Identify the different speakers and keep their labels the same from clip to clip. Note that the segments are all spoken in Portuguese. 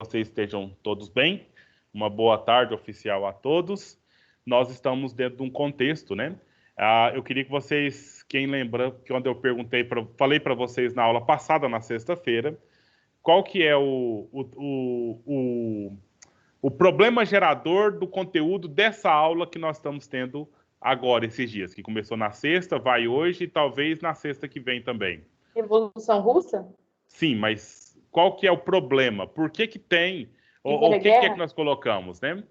Speaker 1: vocês estejam todos bem. Uma boa tarde oficial a todos. Nós estamos dentro de um contexto, né? Eu queria que vocês, quem lembra, que quando eu falei para vocês na aula passada, na sexta-feira, qual que é o problema gerador do conteúdo dessa aula que nós estamos tendo agora, esses dias, que começou na sexta, vai hoje e talvez na sexta que vem também.
Speaker 2: Revolução Russa?
Speaker 1: Sim, mas qual que é o problema? Por que que tem? Ou o que é que nós colocamos, né?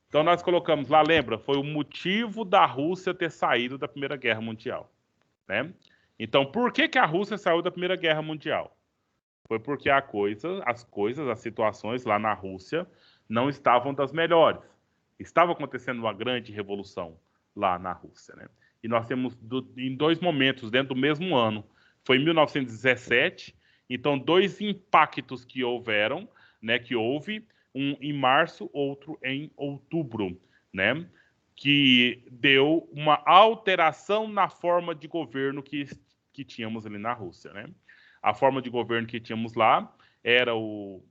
Speaker 1: Então nós colocamos lá, lembra? Foi o motivo da Rússia ter saído da Primeira Guerra Mundial, né? Então, por que que a Rússia saiu da Primeira Guerra Mundial? Foi porque as situações lá na Rússia não estavam das melhores. Estava acontecendo uma grande revolução lá na Rússia, né? E nós temos em dois momentos dentro do mesmo ano. Foi em 1917, então dois impactos que houveram, né? Que houve, um em março, outro em outubro, né? Que deu uma alteração na forma de governo que tínhamos ali na Rússia, né? A forma de governo que tínhamos lá era o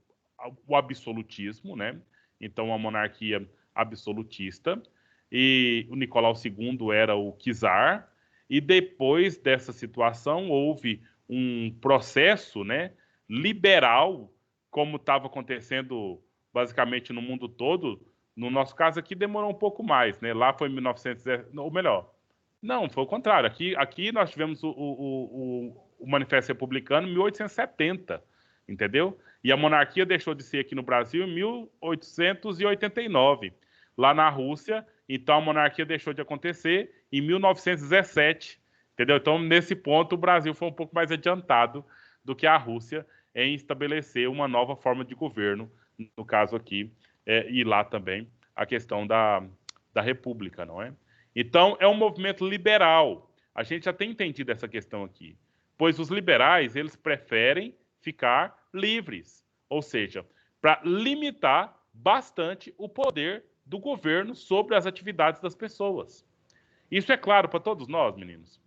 Speaker 1: absolutismo, né? Então, a monarquia absolutista. E o Nicolau II era o czar. E depois dessa situação, houve um processo, né, liberal, como estava acontecendo basicamente no mundo todo. No nosso caso aqui demorou um pouco mais, né? Lá foi em 1900, ou melhor, não, foi o contrário. Aqui nós tivemos o Manifesto Republicano em 1870, entendeu? E a monarquia deixou de ser aqui no Brasil em 1889. Lá na Rússia, então a monarquia deixou de acontecer em 1917, entendeu? Então, nesse ponto, o Brasil foi um pouco mais adiantado do que a Rússia em estabelecer uma nova forma de governo, no caso aqui, e lá também a questão da república, não é? Então, é um movimento liberal. A gente já tem entendido essa questão aqui. Pois os liberais, eles preferem ficar livres. Ou seja, para limitar bastante o poder do governo sobre as atividades das pessoas. Isso é claro para todos nós, meninos?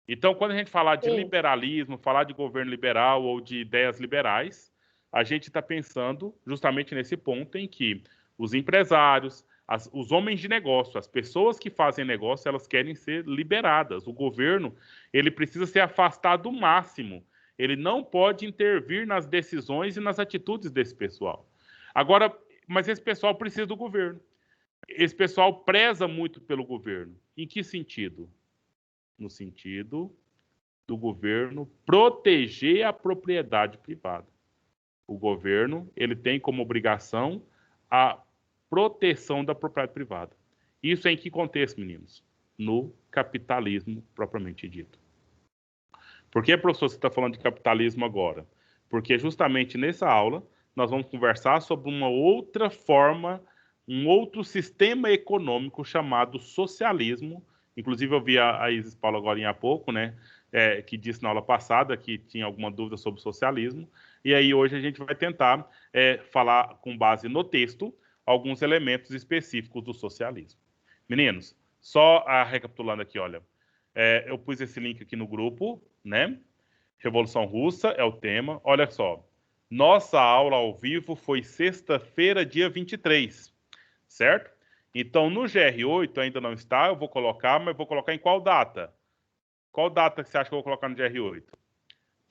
Speaker 1: Então, quando a gente falar de liberalismo, falar de governo liberal ou de ideias liberais, a gente está pensando justamente nesse ponto em que os empresários, os homens de negócio, as pessoas que fazem negócio, elas querem ser liberadas. O governo, ele precisa ser afastado o máximo. Ele não pode intervir nas decisões e nas atitudes desse pessoal. Agora, mas esse pessoal precisa do governo. Esse pessoal preza muito pelo governo. Em que sentido? No sentido do governo proteger a propriedade privada. O governo, ele tem como obrigação a proteção da propriedade privada. Isso é em que contexto, meninos? No capitalismo propriamente dito. Por que, professor, você está falando de capitalismo agora? Porque justamente nessa aula nós vamos conversar sobre uma outra forma, um outro sistema econômico chamado socialismo. Inclusive eu vi a Isis Paula agora há pouco, né? Que disse na aula passada que tinha alguma dúvida sobre socialismo. E aí hoje a gente vai tentar falar com base no texto alguns elementos específicos do socialismo. Meninos, só recapitulando aqui, olha. Eu pus esse link aqui no grupo, né? Revolução Russa é o tema. Olha só. Nossa aula ao vivo foi sexta-feira, dia 23, certo? Então, no GR8 ainda não está, eu vou colocar, mas vou colocar em qual data? Qual data que você acha que eu vou colocar no GR8?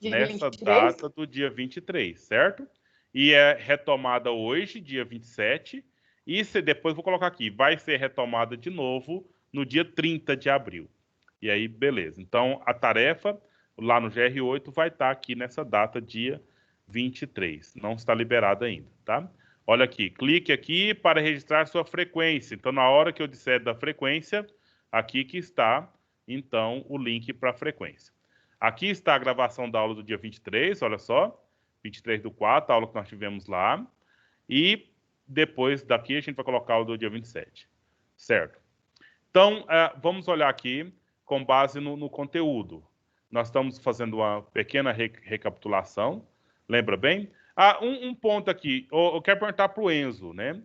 Speaker 1: Nessa 23? Data do dia 23, certo? E é retomada hoje, dia 27, e depois vou colocar aqui, vai ser retomada de novo no dia 30 de abril. E aí, beleza. Então, a tarefa lá no GR8 vai estar aqui nessa data, dia 23. Não está liberada ainda, tá? Olha aqui, clique aqui para registrar sua frequência. Então, na hora que eu disser da frequência, aqui que está, então, o link para a frequência. Aqui está a gravação da aula do dia 23, olha só. 23/4, a aula que nós tivemos lá. E depois daqui a gente vai colocar o do dia 27, certo? Então, vamos olhar aqui com base no conteúdo. Nós estamos fazendo uma pequena recapitulação. Lembra bem? Um ponto aqui. Eu quero perguntar para o Enzo, né?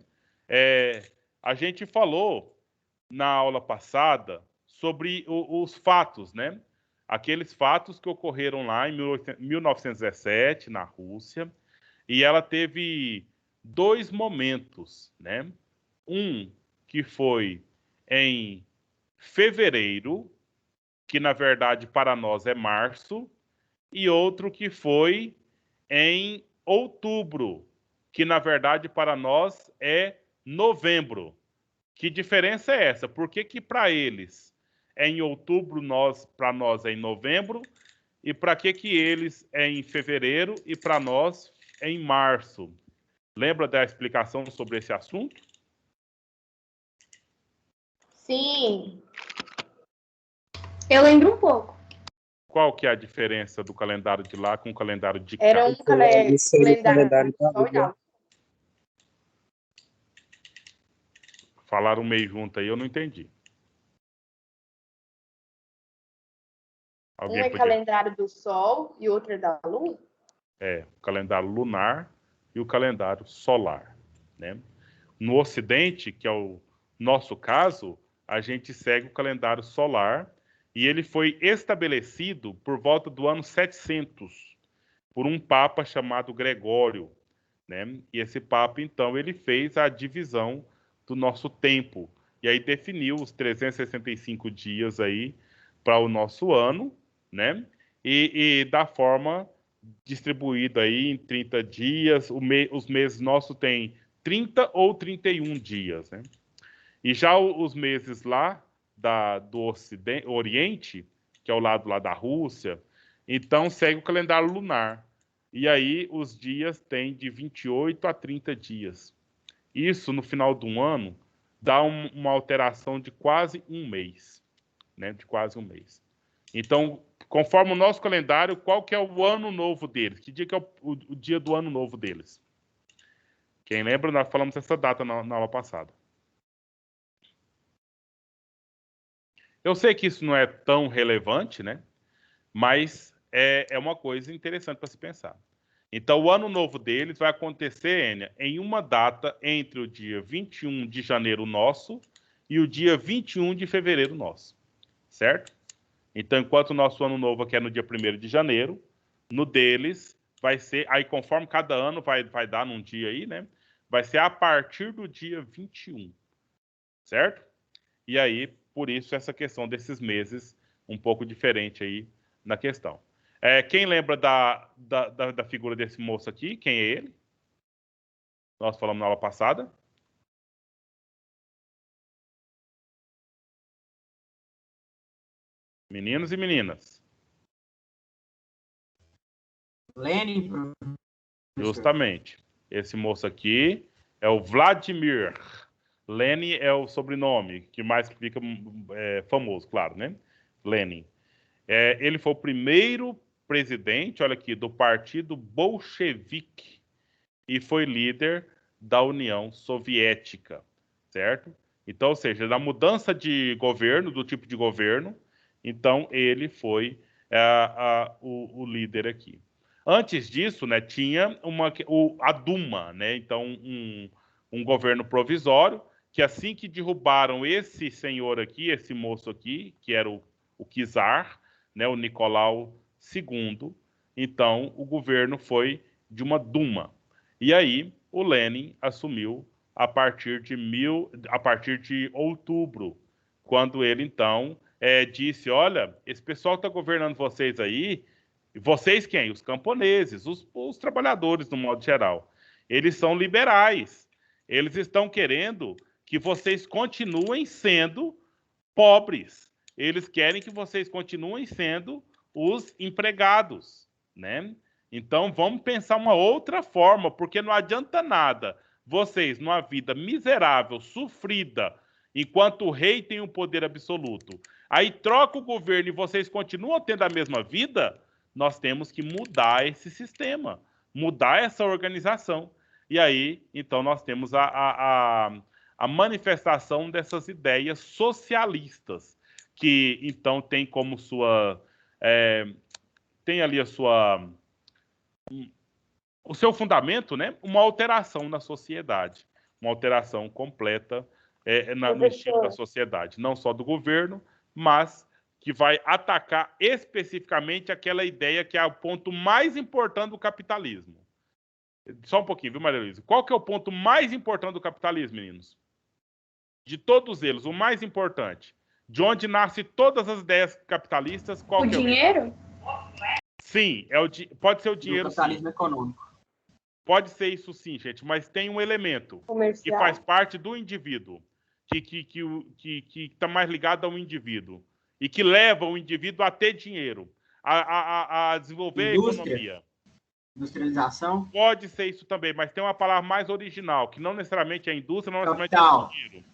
Speaker 1: A gente falou na aula passada sobre os fatos, né? Aqueles fatos que ocorreram lá em 1917, na Rússia. e ela teve dois momentos, né? Um que foi em fevereiro, que na verdade para nós é março, e outro que foi em outubro, que na verdade para nós é novembro. Que diferença é essa? Por que que para eles é em outubro, para nós é em novembro, e para que eles é em fevereiro e para nós é em março? Lembra da explicação sobre esse assunto?
Speaker 2: Sim. Eu lembro um pouco.
Speaker 1: Qual que é a diferença do calendário de lá com o calendário de cá?
Speaker 2: Era um calendário do sol e da lua.
Speaker 1: Falaram meio junto aí, eu não entendi.
Speaker 2: Um é calendário do sol e outro é da lua?
Speaker 1: É, o calendário lunar e o calendário solar, né? No Ocidente, que é o nosso caso, a gente segue o calendário solar e ele foi estabelecido por volta do ano 700 por um papa chamado Gregório, né? E esse papa, então, ele fez a divisão do nosso tempo e aí definiu os 365 dias aí para o nosso ano, né? E da forma distribuída aí em 30 dias, os meses nossos têm 30 ou 31 dias, né? E já os meses lá do Oriente, que é o lado lá da Rússia, então segue o calendário lunar. E aí os dias têm de 28 a 30 dias. Isso, no final do ano, dá uma alteração de quase um mês, né? De quase um mês. Então, conforme o nosso calendário, qual que é o ano novo deles? Que dia que é o dia do ano novo deles? Quem lembra, nós falamos essa data na aula passada. Eu sei que isso não é tão relevante, né? Mas é uma coisa interessante para se pensar. Então, o ano novo deles vai acontecer, Enia, em uma data entre o dia 21 de janeiro nosso e o dia 21 de fevereiro nosso, certo? Então, enquanto o nosso ano novo aqui é no dia 1º de janeiro, no deles vai ser, aí conforme cada ano vai dar num dia aí, né? Vai ser a partir do dia 21, certo? E aí, por isso, essa questão desses meses um pouco diferente aí na questão. Quem lembra da figura desse moço aqui? Quem é ele? Nós falamos na aula passada. Meninos e meninas.
Speaker 3: Lenin.
Speaker 1: Justamente. Esse moço aqui é o Vladimir. Lenin é o sobrenome que mais fica famoso, claro, né? Lenin. Ele foi o primeiro presidente, olha aqui, do Partido Bolchevique e foi líder da União Soviética, certo? Então, ou seja, na mudança de governo, do tipo de governo, então ele foi o líder aqui. Antes disso, né, tinha a Duma, né? Então, um governo provisório, que assim que derrubaram esse senhor aqui, esse moço aqui, que era o czar, né, o Nicolau II, então o governo foi de uma Duma. E aí o Lenin assumiu a partir de outubro, quando ele então disse: olha, esse pessoal está governando vocês aí, vocês quem? Os camponeses, os trabalhadores, no modo geral. Eles são liberais. Eles estão querendo que vocês continuem sendo pobres. Eles querem que vocês continuem sendo os empregados, né? Então vamos pensar uma outra forma, porque não adianta nada vocês, numa vida miserável, sofrida, enquanto o rei tem o poder absoluto, aí troca o governo e vocês continuam tendo a mesma vida, nós temos que mudar esse sistema, mudar essa organização. E aí, então, nós temos a manifestação dessas ideias socialistas, que então tem como sua. Tem ali o seu fundamento, né? Uma alteração na sociedade, uma alteração completa no estilo da sociedade, não só do governo, mas que vai atacar especificamente aquela ideia que é o ponto mais importante do capitalismo. Só um pouquinho, viu, Maria Luísa? Qual que é o ponto mais importante do capitalismo, meninos? De todos eles, o mais importante. De onde nasce todas as ideias capitalistas, qual
Speaker 2: O
Speaker 1: que é
Speaker 2: dinheiro?
Speaker 1: Sim, pode ser o
Speaker 3: Do
Speaker 1: dinheiro, sim.
Speaker 3: capitalismo econômico.
Speaker 1: Pode ser isso sim, gente, mas tem um elemento que
Speaker 2: Comercial?
Speaker 1: faz parte do indivíduo, que está mais ligado ao indivíduo e que leva o indivíduo a ter dinheiro, a desenvolver
Speaker 3: Indústria.
Speaker 1: a economia.
Speaker 3: Industrialização.
Speaker 1: Pode ser isso também, mas tem uma palavra mais original, que não necessariamente é indústria, não necessariamente é
Speaker 3: Capital.
Speaker 1: dinheiro.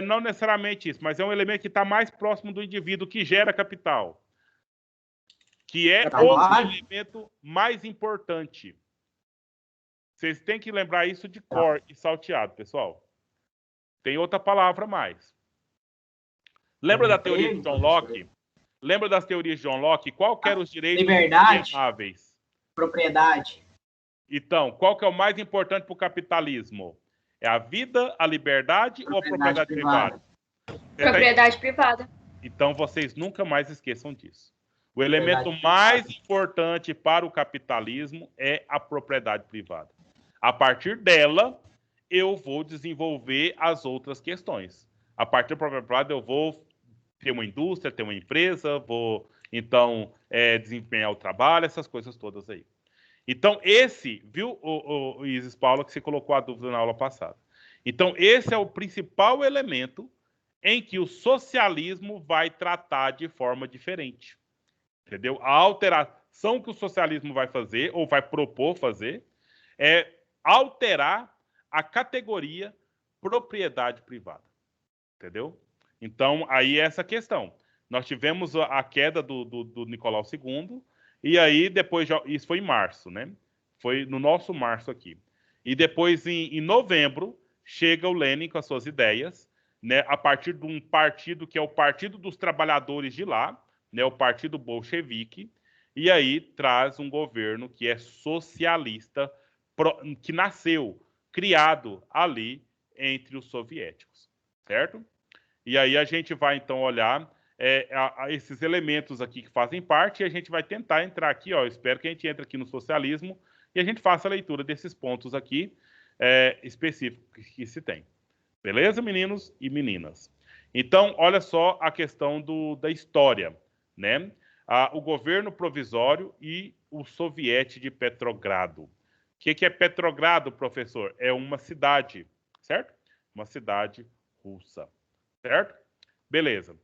Speaker 1: Não necessariamente isso, mas é um elemento que está mais próximo do indivíduo, que gera capital. Que é o elemento mais importante. Vocês têm que lembrar isso de cor e salteado, pessoal. Tem outra palavra a mais. Lembra da teoria de John Locke? Lembra das teorias de John Locke? Qual que eram os direitos inalienáveis?
Speaker 3: Propriedade.
Speaker 1: Então, qual que é o mais importante para o capitalismo? É a vida, a liberdade ou a propriedade privada?
Speaker 2: Propriedade privada.
Speaker 1: Então, vocês nunca mais esqueçam disso. O elemento mais importante para o capitalismo é a propriedade privada. A partir dela, eu vou desenvolver as outras questões. A partir da propriedade privada, eu vou ter uma indústria, ter uma empresa, vou, então, desempenhar o trabalho, essas coisas todas aí. Então, esse, viu, o Isis Paula, que você colocou a dúvida na aula passada. Então, esse é o principal elemento em que o socialismo vai tratar de forma diferente. Entendeu? A alteração que o socialismo vai fazer, ou vai propor fazer, é alterar a categoria propriedade privada. Entendeu? Então, aí é essa questão. Nós tivemos a queda do Nicolau II, e aí depois, isso foi em março, né? Foi no nosso março aqui. E depois, em novembro, chega o Lenin com as suas ideias, né? A partir de um partido que é o Partido dos Trabalhadores de lá, né? O Partido Bolchevique, e aí traz um governo que é socialista, que nasceu, criado ali entre os soviéticos, certo? E aí a gente vai, então, olhar esses elementos aqui que fazem parte e a gente vai tentar entrar aqui, ó, eu espero que a gente entre aqui no socialismo e a gente faça a leitura desses pontos aqui específicos que se tem. Beleza, meninos e meninas? Então, olha só a questão da história, né? O governo provisório e o soviete de Petrogrado. O que é Petrogrado, professor? É uma cidade, certo? Uma cidade russa. Certo? Beleza.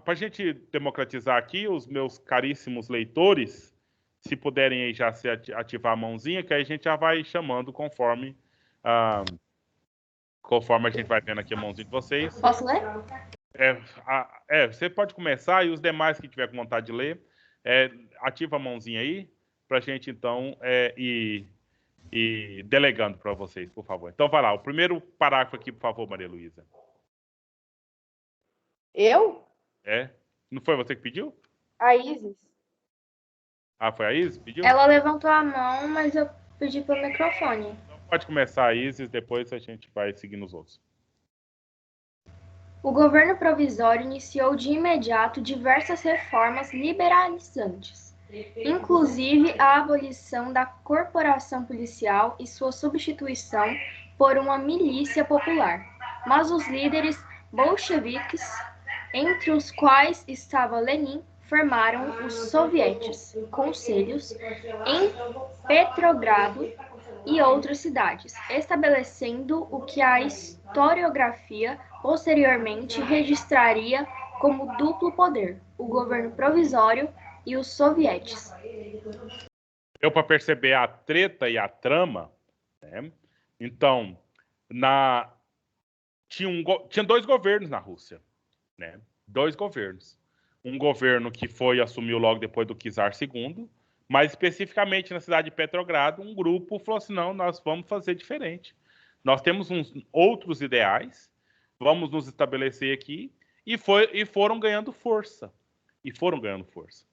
Speaker 1: Para a gente democratizar aqui, os meus caríssimos leitores, se puderem aí já ativar a mãozinha, que aí a gente já vai chamando conforme a gente vai vendo aqui a mãozinha de vocês.
Speaker 2: Posso ler?
Speaker 1: Você pode começar e os demais que tiver com vontade de ler, ativa a mãozinha aí, para a gente então ir delegando para vocês, por favor. Então vai lá, o primeiro parágrafo aqui, por favor, Maria Luísa.
Speaker 2: Eu?
Speaker 1: Não foi você que pediu?
Speaker 2: A Isis.
Speaker 1: Foi a Isis que pediu?
Speaker 2: Ela levantou a mão, mas eu pedi pelo microfone.
Speaker 1: Então pode começar a Isis, depois a gente vai seguindo os outros.
Speaker 2: O governo provisório iniciou de imediato diversas reformas liberalizantes, inclusive a abolição da corporação policial e sua substituição por uma milícia popular. Mas os líderes bolcheviques, entre os quais estava Lenin, formaram os sovietes, conselhos, em Petrogrado e outras cidades, estabelecendo o que a historiografia posteriormente registraria como duplo poder, o governo provisório e os sovietes.
Speaker 1: Deu para perceber a treta e a trama, né? Então, tinha dois governos na Rússia, né? Dois governos. Um governo que assumiu logo depois do Czar II, mas especificamente na cidade de Petrogrado, um grupo falou assim, não, nós vamos fazer diferente. Nós temos outros ideais, vamos nos estabelecer aqui, e foram ganhando força. E foram ganhando força.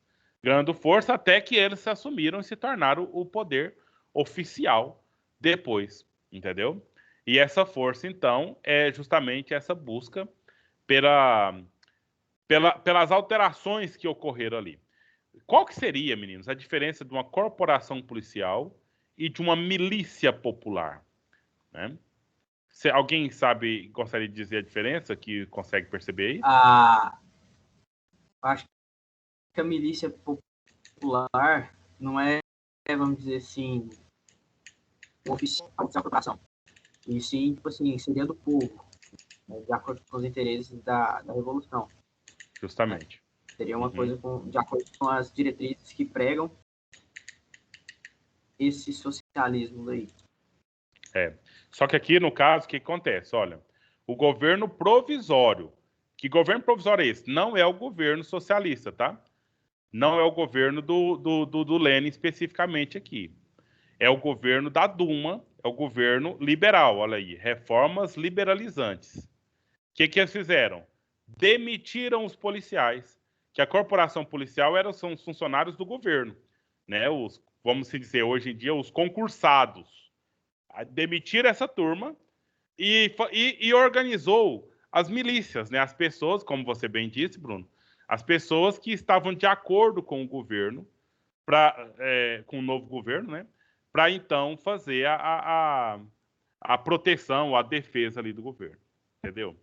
Speaker 1: Ganhando força até que eles se assumiram e se tornaram o poder oficial depois, entendeu? E essa força, então, é justamente essa busca pelas alterações que ocorreram ali. Qual que seria, meninos, a diferença de uma corporação policial e de uma milícia popular, né? Se alguém sabe, gostaria de dizer a diferença, que consegue perceber isso?
Speaker 3: Acho que a milícia popular não é, vamos dizer assim, um oficial de corporação. E sim, tipo assim, seria do povo, né, de acordo com os interesses da revolução.
Speaker 1: Justamente.
Speaker 3: Seria uma coisa de acordo com as diretrizes que pregam esse socialismo aí.
Speaker 1: Só que aqui, no caso, o que acontece? Olha, o governo provisório, que governo provisório é esse? Não é o governo socialista, tá? Não é o governo do Lenin especificamente aqui. É o governo da Duma, é o governo liberal, olha aí, reformas liberalizantes. O que eles fizeram? Demitiram os policiais, que a corporação policial são os funcionários do governo, né? Os, vamos dizer, hoje em dia, os concursados. Demitiram essa turma e organizou as milícias, né? As pessoas, como você bem disse, Bruno, as pessoas que estavam de acordo com o governo, com o novo governo, né? Para então fazer a proteção, a defesa ali do governo, entendeu?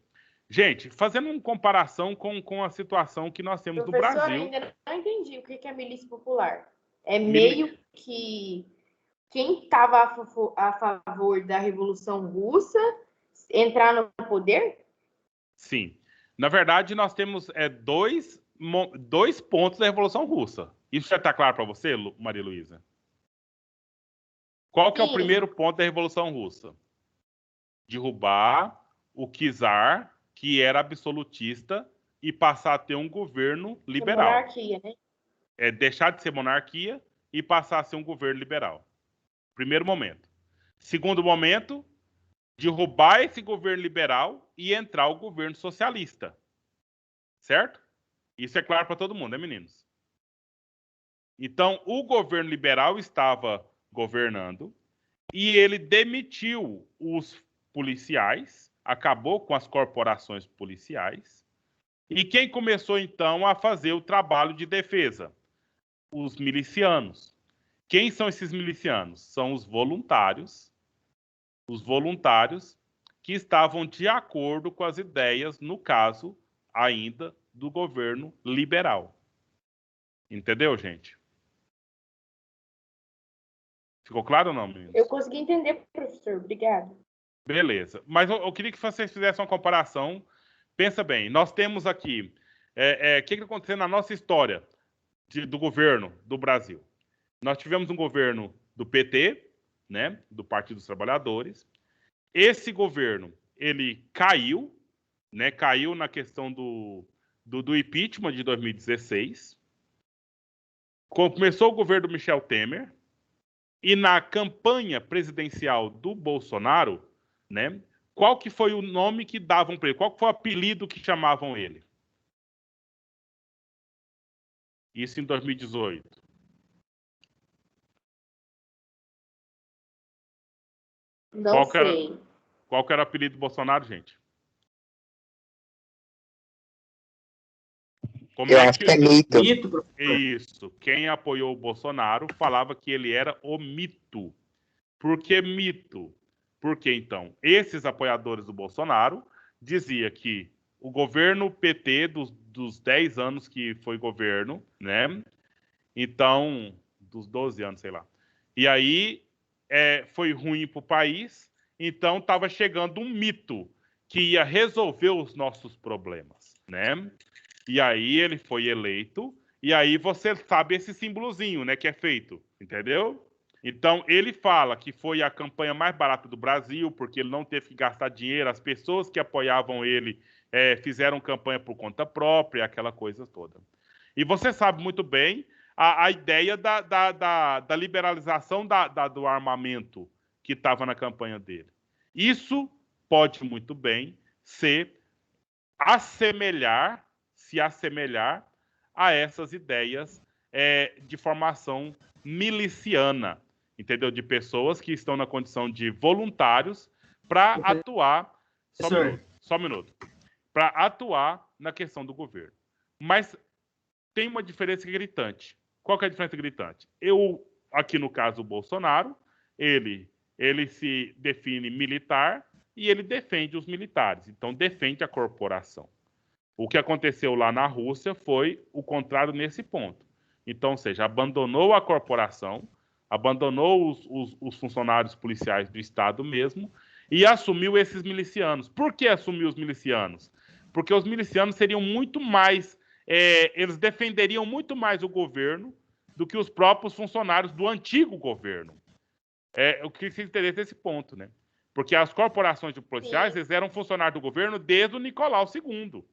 Speaker 1: Gente, fazendo uma comparação com a situação que nós temos no
Speaker 4: Professor,
Speaker 1: Brasil.
Speaker 4: ainda não entendi o que é milícia popular. É meio que quem estava a favor da Revolução Russa entrar no poder?
Speaker 1: Sim. Na verdade, nós temos dois pontos da Revolução Russa. Isso já está claro para você, Maria Luísa? Qual que é o primeiro ponto da Revolução Russa? Derrubar o czar, que era absolutista, e passar a ter um governo liberal.
Speaker 4: Monarquia, né?
Speaker 1: É deixar de ser monarquia e passar a ser um governo liberal. Primeiro momento. Segundo momento, derrubar esse governo liberal e entrar o governo socialista. Certo? Isso é claro para todo mundo, né, meninos? Então, o governo liberal estava governando e ele demitiu os policiais, acabou com as corporações policiais. E quem começou, então, a fazer o trabalho de defesa? Os milicianos. Quem são esses milicianos? São os voluntários que estavam de acordo com as ideias, no caso, ainda, do governo liberal. Entendeu, gente? Ficou claro ou não, meninos?
Speaker 4: Eu consegui entender, professor. Obrigado.
Speaker 1: Beleza. Mas eu queria que vocês fizessem uma comparação. Pensa bem, nós temos aqui o que aconteceu na nossa história do governo do Brasil. Nós tivemos um governo do PT, né, do Partido dos Trabalhadores. Esse governo, ele caiu, né, caiu na questão do impeachment de 2016. Começou o governo do Michel Temer. E na campanha presidencial do Bolsonaro, né, qual que foi o nome que davam para ele? Qual que foi o apelido que chamavam ele? Isso em 2018.
Speaker 4: Não sei.
Speaker 1: Qual que era o apelido do Bolsonaro, gente?
Speaker 5: Eu acho que é mito.
Speaker 1: Isso. Quem apoiou o Bolsonaro falava que ele era o mito. Por que mito? Porque, então, esses apoiadores do Bolsonaro diziam que o governo PT, dos 10 anos que foi governo, né? Então, dos 12 anos, sei lá. E aí, foi ruim para o país, então estava chegando um mito que ia resolver os nossos problemas, né? E aí ele foi eleito, e aí você sabe esse símbolozinho, né, que é feito, entendeu? Então, ele fala que foi a campanha mais barata do Brasil, porque ele não teve que gastar dinheiro, as pessoas que apoiavam ele fizeram campanha por conta própria, aquela coisa toda. E você sabe muito bem a ideia da liberalização do armamento que estava na campanha dele. Isso pode muito bem se assemelhar a essas ideias de formação miliciana, entendeu? De pessoas que estão na condição de voluntários para atuar. Só um minuto. Para atuar na questão do governo. Mas tem uma diferença gritante. Qual que é a diferença gritante? Aqui no caso, o Bolsonaro, ele se define militar e ele defende os militares. Então, defende a corporação. O que aconteceu lá na Rússia foi o contrário nesse ponto. Então, ou seja, abandonou a corporação, abandonou os funcionários policiais do Estado mesmo e assumiu esses milicianos. Por que assumiu os milicianos? Porque os milicianos seriam muito mais, eles defenderiam muito mais o governo do que os próprios funcionários do antigo governo. Eu queria entender esse ponto, né? Porque as corporações de policiais, eles eram funcionários do governo desde o Nicolau II.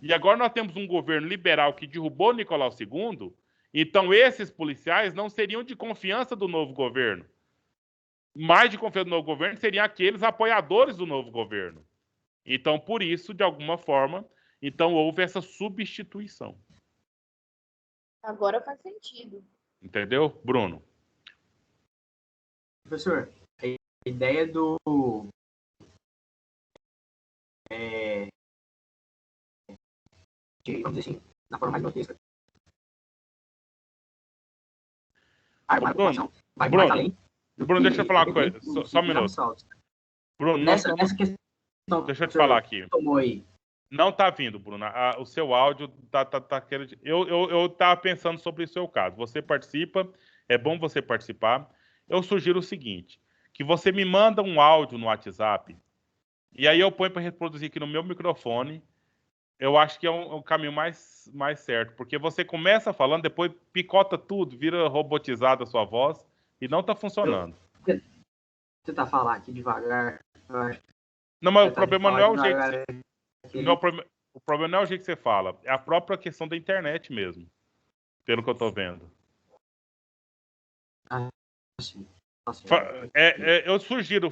Speaker 1: E agora nós temos um governo liberal que derrubou Nicolau II, então esses policiais não seriam de confiança do novo governo. Mais de confiança do novo governo seriam aqueles apoiadores do novo governo. Então, por isso, de alguma forma, então houve essa substituição.
Speaker 4: Agora faz sentido.
Speaker 1: Entendeu, Bruno?
Speaker 3: Professor, a ideia do vamos dizer assim, na forma mais grotesca.
Speaker 1: Bruno, deixa eu falar uma coisa. Só um minuto. Bruno,
Speaker 3: nessa questão,
Speaker 1: deixa eu te falar aqui.
Speaker 3: Tomou aí.
Speaker 1: Não tá vindo, Bruno. O seu áudio tá querendo. Eu tava pensando sobre o seu caso. Você participa, é bom você participar. Eu sugiro o seguinte: que você me manda um áudio no WhatsApp, e aí eu ponho para reproduzir aqui no meu microfone. Eu acho que é um caminho mais certo, porque você começa falando, depois picota tudo, vira robotizada a sua voz, e não tá funcionando.
Speaker 3: Você tá falando aqui devagar.
Speaker 1: Não, mas o problema não é o jeito. O problema não é o jeito que você fala, é a própria questão da internet mesmo, pelo que eu tô vendo.
Speaker 3: Sim.
Speaker 1: Eu sugiro,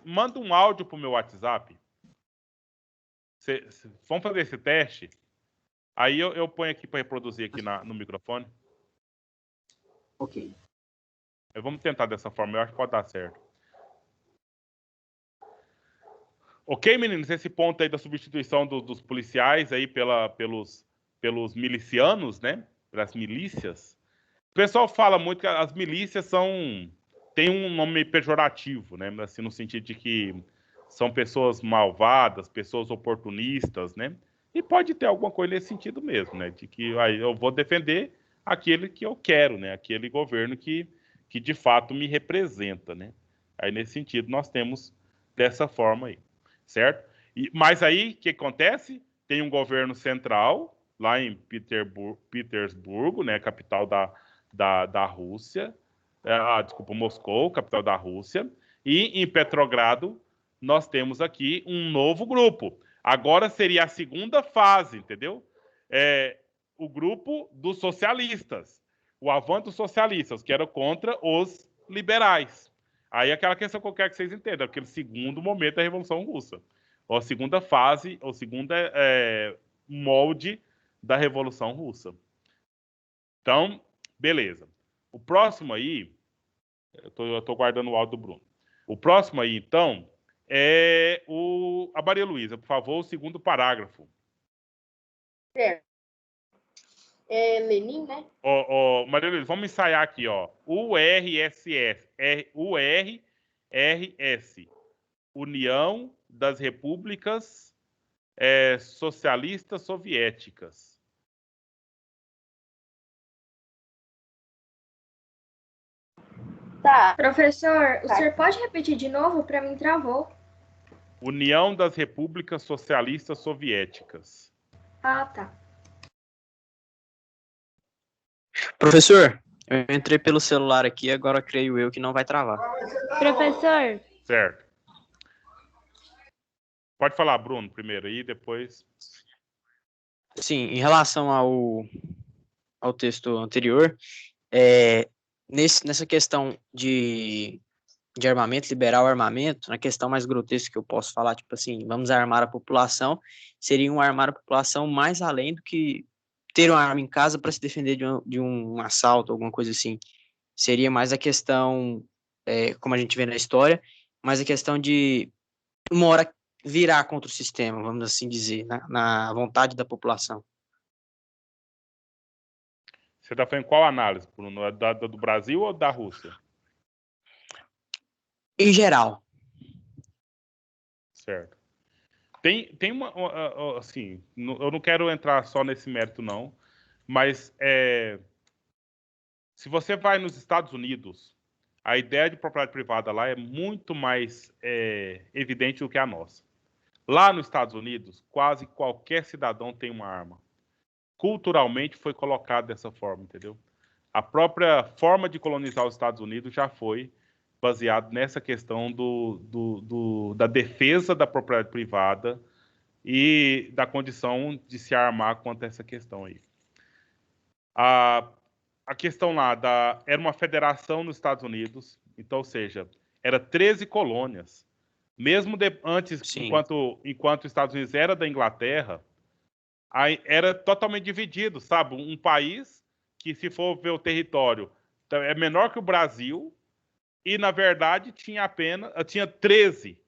Speaker 1: manda um áudio pro meu WhatsApp. Vamos fazer esse teste? Aí eu ponho aqui para reproduzir aqui no microfone.
Speaker 3: Ok.
Speaker 1: Vamos tentar dessa forma, eu acho que pode dar certo. Ok, meninos? Esse ponto aí da substituição dos policiais aí pelos milicianos, né? Pelas milícias. O pessoal fala muito que as milícias têm um nome pejorativo, né? Assim, no sentido de que são pessoas malvadas, pessoas oportunistas, né? E pode ter alguma coisa nesse sentido mesmo, né? De que eu vou defender aquele que eu quero, né? Aquele governo que de fato me representa, né? Aí, nesse sentido, nós temos dessa forma aí, certo? Mas aí, o que acontece? Tem um governo central, lá em Petersburgo, né? Capital da Rússia. Desculpa, Moscou, capital da Rússia. E em Petrogrado, nós temos aqui um novo grupo. Agora seria a segunda fase, entendeu? O grupo dos socialistas. O avanço dos socialistas, que era contra os liberais. Aí aquela questão que eu quero que vocês entendam, aquele segundo momento da Revolução Russa. Ou a segunda fase, ou segunda molde da Revolução Russa. Então, beleza. O próximo aí, eu tô guardando o áudio do Bruno. O próximo aí, então, é a Maria Luísa. Por favor, o segundo parágrafo.
Speaker 4: Certo. Lenin, né?
Speaker 1: Maria Luísa, vamos ensaiar aqui, ó. URSS. URRS. União das Repúblicas Socialistas Soviéticas.
Speaker 2: Tá. Professor, o senhor pode repetir de novo? Para mim travou.
Speaker 1: União das Repúblicas Socialistas Soviéticas.
Speaker 2: Ah, tá.
Speaker 5: Professor, eu entrei pelo celular aqui, agora creio eu que não vai travar.
Speaker 2: Professor.
Speaker 1: Certo. Pode falar, Bruno, primeiro aí, depois...
Speaker 5: Sim, em relação ao texto anterior, nessa questão de armamento, liberar o armamento, na questão mais grotesca que eu posso falar, tipo assim, vamos armar a população, seria armar a população mais além do que ter uma arma em casa para se defender de um assalto, alguma coisa assim. Seria mais a questão, como a gente vê na história, mais a questão de uma hora virar contra o sistema, vamos assim dizer, na vontade da população.
Speaker 1: Você está fazendo qual análise, Bruno? Do Brasil ou da Rússia?
Speaker 5: Em geral.
Speaker 1: Certo. Tem assim, eu não quero entrar só nesse mérito, não, mas se você vai nos Estados Unidos, a ideia de propriedade privada lá é muito mais evidente do que a nossa. Lá nos Estados Unidos, quase qualquer cidadão tem uma arma. Culturalmente foi colocado dessa forma, entendeu? A própria forma de colonizar os Estados Unidos já foi baseado nessa questão da defesa da propriedade privada e da condição de se armar contra essa questão aí. A questão lá era uma federação nos Estados Unidos, então, ou seja, era 13 colônias. Mesmo antes, enquanto os Estados Unidos era da Inglaterra, aí era totalmente dividido, sabe? Um país que, se for ver o território, é menor que o Brasil e, na verdade, tinha 13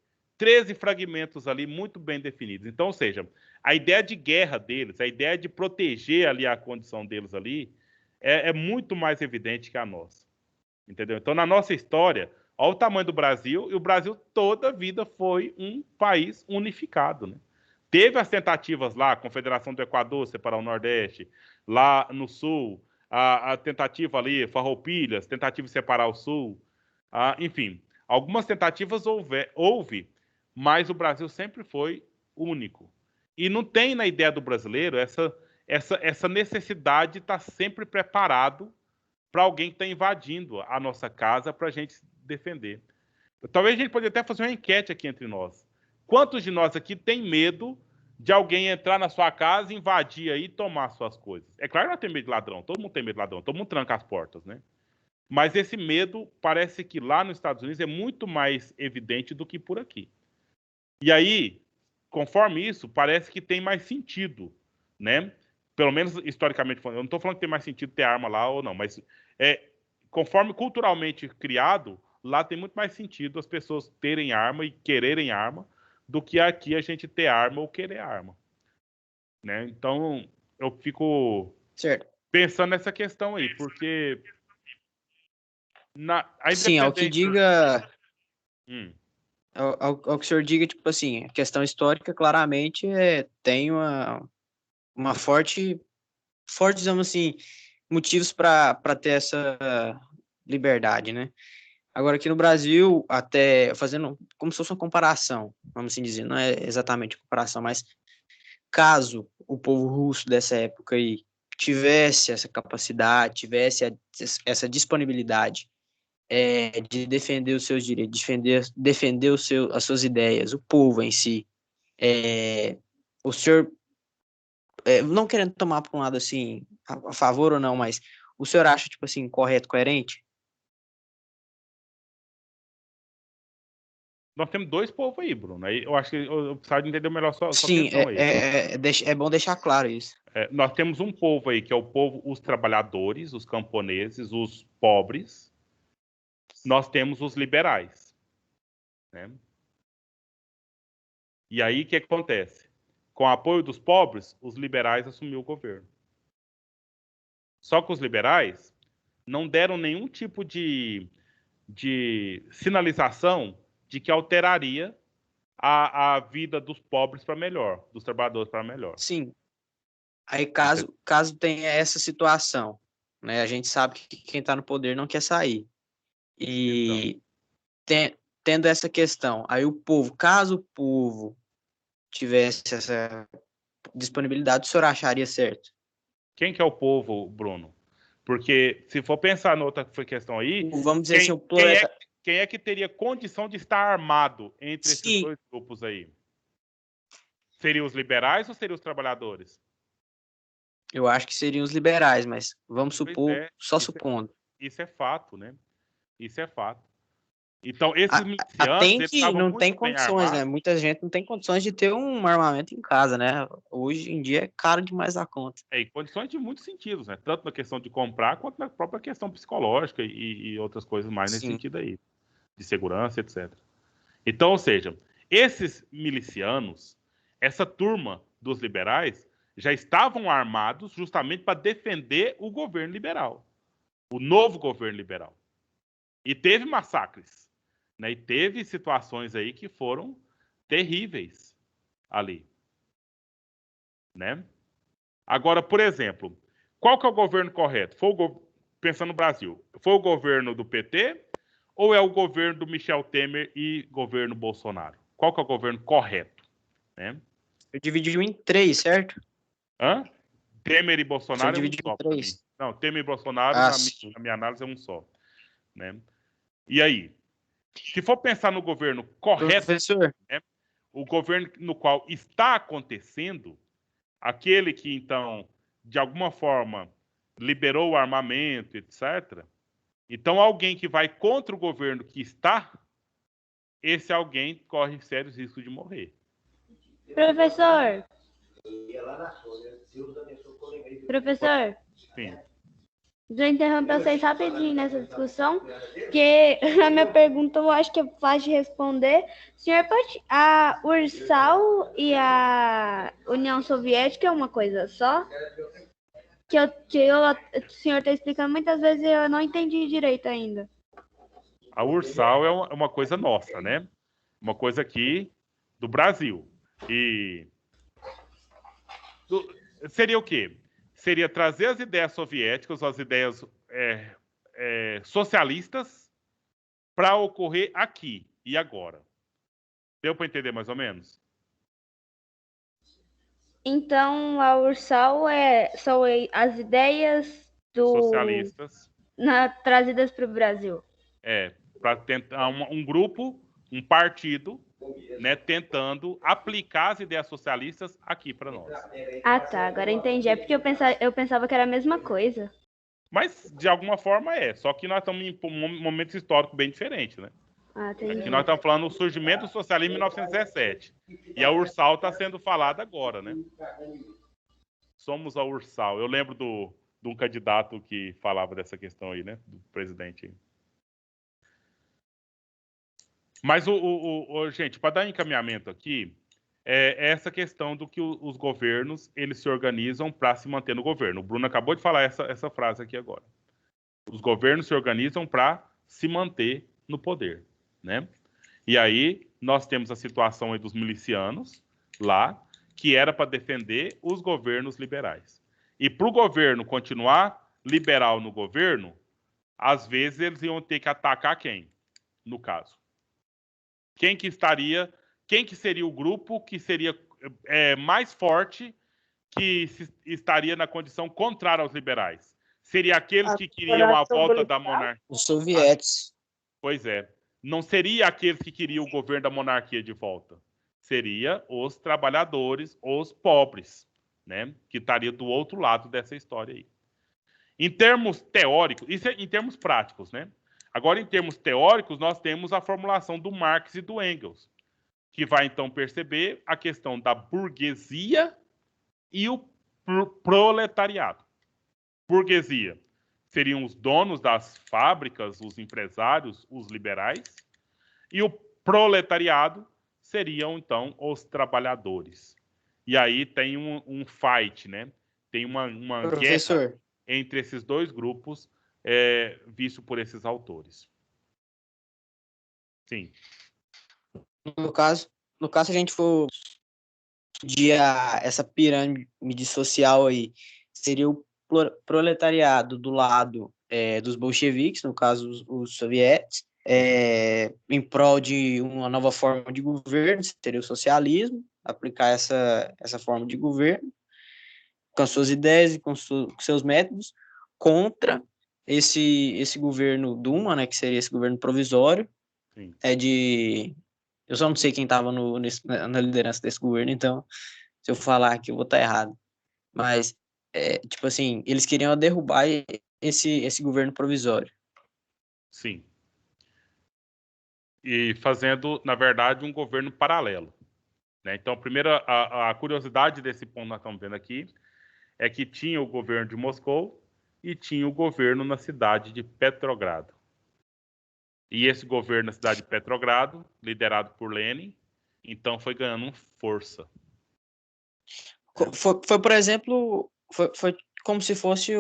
Speaker 1: fragmentos ali muito bem definidos. Então, ou seja, a ideia de guerra deles, a ideia de proteger ali a condição deles ali, é muito mais evidente que a nossa. Entendeu? Então, na nossa história, olha o tamanho do Brasil, e o Brasil toda a vida foi um país unificado, né? Teve as tentativas lá, a Confederação do Equador separar o Nordeste, lá no Sul, a tentativa ali, Farroupilhas, tentativa de separar o Sul, enfim, algumas tentativas houve, mas o Brasil sempre foi único. E não tem na ideia do brasileiro essa necessidade de estar sempre preparado para alguém que está invadindo a nossa casa para a gente defender. Talvez a gente poderia até fazer uma enquete aqui entre nós. Quantos de nós aqui tem medo de alguém entrar na sua casa, invadir aí e tomar suas coisas? É claro que não tem medo de ladrão, todo mundo tem medo de ladrão, todo mundo tranca as portas, né? Mas esse medo parece que lá nos Estados Unidos é muito mais evidente do que por aqui. E aí, conforme isso, parece que tem mais sentido, né? Pelo menos historicamente falando. Eu não estou falando que tem mais sentido ter arma lá ou não, mas conforme culturalmente criado, lá tem muito mais sentido as pessoas terem arma e quererem arma do que aqui a gente ter arma ou querer arma, né? Então, eu fico pensando nessa questão aí, porque
Speaker 5: sim, ao que diga... Ao que o senhor diga, tipo assim, a questão histórica claramente tem uma forte, digamos assim, motivos para ter essa liberdade, né? Agora, aqui no Brasil, até fazendo como se fosse uma comparação, vamos assim dizer, não é exatamente comparação, mas caso o povo russo dessa época aí tivesse essa capacidade, tivesse essa disponibilidade de defender os seus direitos, defender as suas ideias, o povo em si, o senhor, não querendo tomar para um lado assim, a favor ou não, mas o senhor acha, tipo assim, correto, coerente?
Speaker 1: Nós temos dois povos aí, Bruno. Aí eu acho que eu precisava de entender melhor sua
Speaker 5: Sim,
Speaker 1: questão aí.
Speaker 5: É bom deixar claro isso.
Speaker 1: Nós temos um povo aí, que é o povo, os trabalhadores, os camponeses, os pobres. Nós temos os liberais, né? E aí, o que acontece? Com o apoio dos pobres, os liberais assumiu o governo. Só que os liberais não deram nenhum tipo de sinalização de que alteraria a vida dos pobres para melhor, dos trabalhadores para melhor.
Speaker 5: Sim. Aí, caso tenha essa situação, né, a gente sabe que quem está no poder não quer sair. E tendo essa questão, aí caso o povo tivesse essa disponibilidade, o senhor acharia certo?
Speaker 1: Quem que é o povo, Bruno? Porque se for pensar noutra questão aí,
Speaker 5: vamos dizer assim,
Speaker 1: quem é que teria condição de estar armado entre esses dois grupos aí? Seriam os liberais ou seriam os trabalhadores?
Speaker 5: Eu acho que seriam os liberais, mas vamos supor, supondo.
Speaker 1: Isso é fato, né? Isso é fato. Então, esses milicianos...
Speaker 5: Tem que não tem condições, né? Muita gente não tem condições de ter um armamento em casa, né? Hoje em dia é caro demais a conta.
Speaker 1: Em condições de muitos sentidos, né? Tanto na questão de comprar, quanto na própria questão psicológica e outras coisas mais nesse sentido aí. De segurança, etc. Então, ou seja, esses milicianos, essa turma dos liberais, já estavam armados justamente para defender o governo liberal. O novo governo liberal. E teve massacres. né? E teve situações aí que foram terríveis ali, né? Agora, por exemplo, qual que é o governo correto? Pensando no Brasil, foi o governo do PT ou é o governo do Michel Temer e governo Bolsonaro? Qual que é o governo correto, né?
Speaker 5: Eu dividi em 3, certo?
Speaker 1: Hã? Temer e
Speaker 5: Você
Speaker 1: Bolsonaro é um
Speaker 5: dividiu em
Speaker 1: só para mim.
Speaker 5: 3.
Speaker 1: Não, Temer e Bolsonaro,
Speaker 5: Ah, sim.
Speaker 1: na minha análise, é um só, né? E aí, se for pensar no governo correto,
Speaker 5: Professor,
Speaker 1: né, o governo no qual está acontecendo, aquele que, então, de alguma forma, liberou o armamento, etc. Então, alguém que vai contra o governo que está, esse alguém corre sérios riscos de morrer.
Speaker 6: Professor, professor,
Speaker 1: Sim.
Speaker 6: já interromper vocês rapidinho nessa discussão, porque a minha pergunta eu acho que é fácil de responder. Senhor, a URSAL e a União Soviética é uma coisa só? O senhor está explicando muitas vezes e eu não entendi direito ainda.
Speaker 1: A URSAL é uma coisa nossa, né? Uma coisa aqui do Brasil. E seria o quê? Seria trazer as ideias soviéticas, as ideias socialistas, para ocorrer aqui e agora. Deu para entender mais ou menos?
Speaker 6: Então, a URSAL são as ideias
Speaker 1: Socialistas.
Speaker 6: trazidas para o Brasil.
Speaker 1: Para tentar um grupo, um partido, né, tentando aplicar as ideias socialistas aqui para nós.
Speaker 6: Ah, tá, agora entendi. É porque eu pensava que era a mesma coisa.
Speaker 1: Mas, de alguma forma, só que nós estamos em momentos históricos bem diferentes, né?
Speaker 6: Ah, entendi.
Speaker 1: Aqui nós estamos falando do surgimento do socialismo em 1917. E a URSAL está sendo falada agora, né? Somos a URSAL. Eu lembro de um candidato que falava dessa questão aí, né? Do presidente. Mas, gente, para dar encaminhamento aqui, é essa questão do que os governos eles se organizam para se manter no governo. O Bruno acabou de falar essa frase aqui agora. Os governos se organizam para se manter no poder, né? E aí nós temos a situação aí dos milicianos lá, que era para defender os governos liberais. E para o governo continuar liberal no governo, às vezes eles iam ter que atacar quem? No caso. Quem que seria o grupo que seria mais forte, que estaria na condição contrária aos liberais? Seria aqueles que queriam a volta da monarquia?
Speaker 5: os soviéticos.
Speaker 1: Pois é. Não seria aqueles que queriam o governo da monarquia de volta. Seria os trabalhadores, os pobres, né? Que estaria do outro lado dessa história aí. Em termos teóricos, isso é em termos práticos, né? Agora, em termos teóricos, nós temos a formulação do Marx e do Engels, que vai, então, perceber a questão da burguesia e o proletariado. Burguesia seriam os donos das fábricas, os empresários, os liberais, e o proletariado seriam, então, os trabalhadores. E aí tem um fight, né? Tem uma guerra entre esses dois grupos, visto por esses autores. Sim.
Speaker 5: No caso, se a gente for medir essa pirâmide social aí, seria o proletariado do lado dos bolcheviques, no caso os soviéticos, em prol de uma nova forma de governo, seria o socialismo, aplicar essa forma de governo, com as suas ideias e com seus métodos, contra esse governo Duma, né, que seria esse governo provisório.
Speaker 1: Sim.
Speaker 5: Eu só não sei quem estava na liderança desse governo, então, se eu falar aqui, eu vou estar errado. Mas, tipo assim, eles queriam derrubar esse governo provisório.
Speaker 1: Sim. E fazendo, na verdade, um governo paralelo, né? Então, primeiro, a curiosidade desse ponto que nós estamos vendo aqui é que tinha o governo de Moscou e tinha o governo na cidade de Petrogrado. E esse governo na cidade de Petrogrado, liderado por Lenin, então foi ganhando força.
Speaker 5: Foi por exemplo, foi como se fosse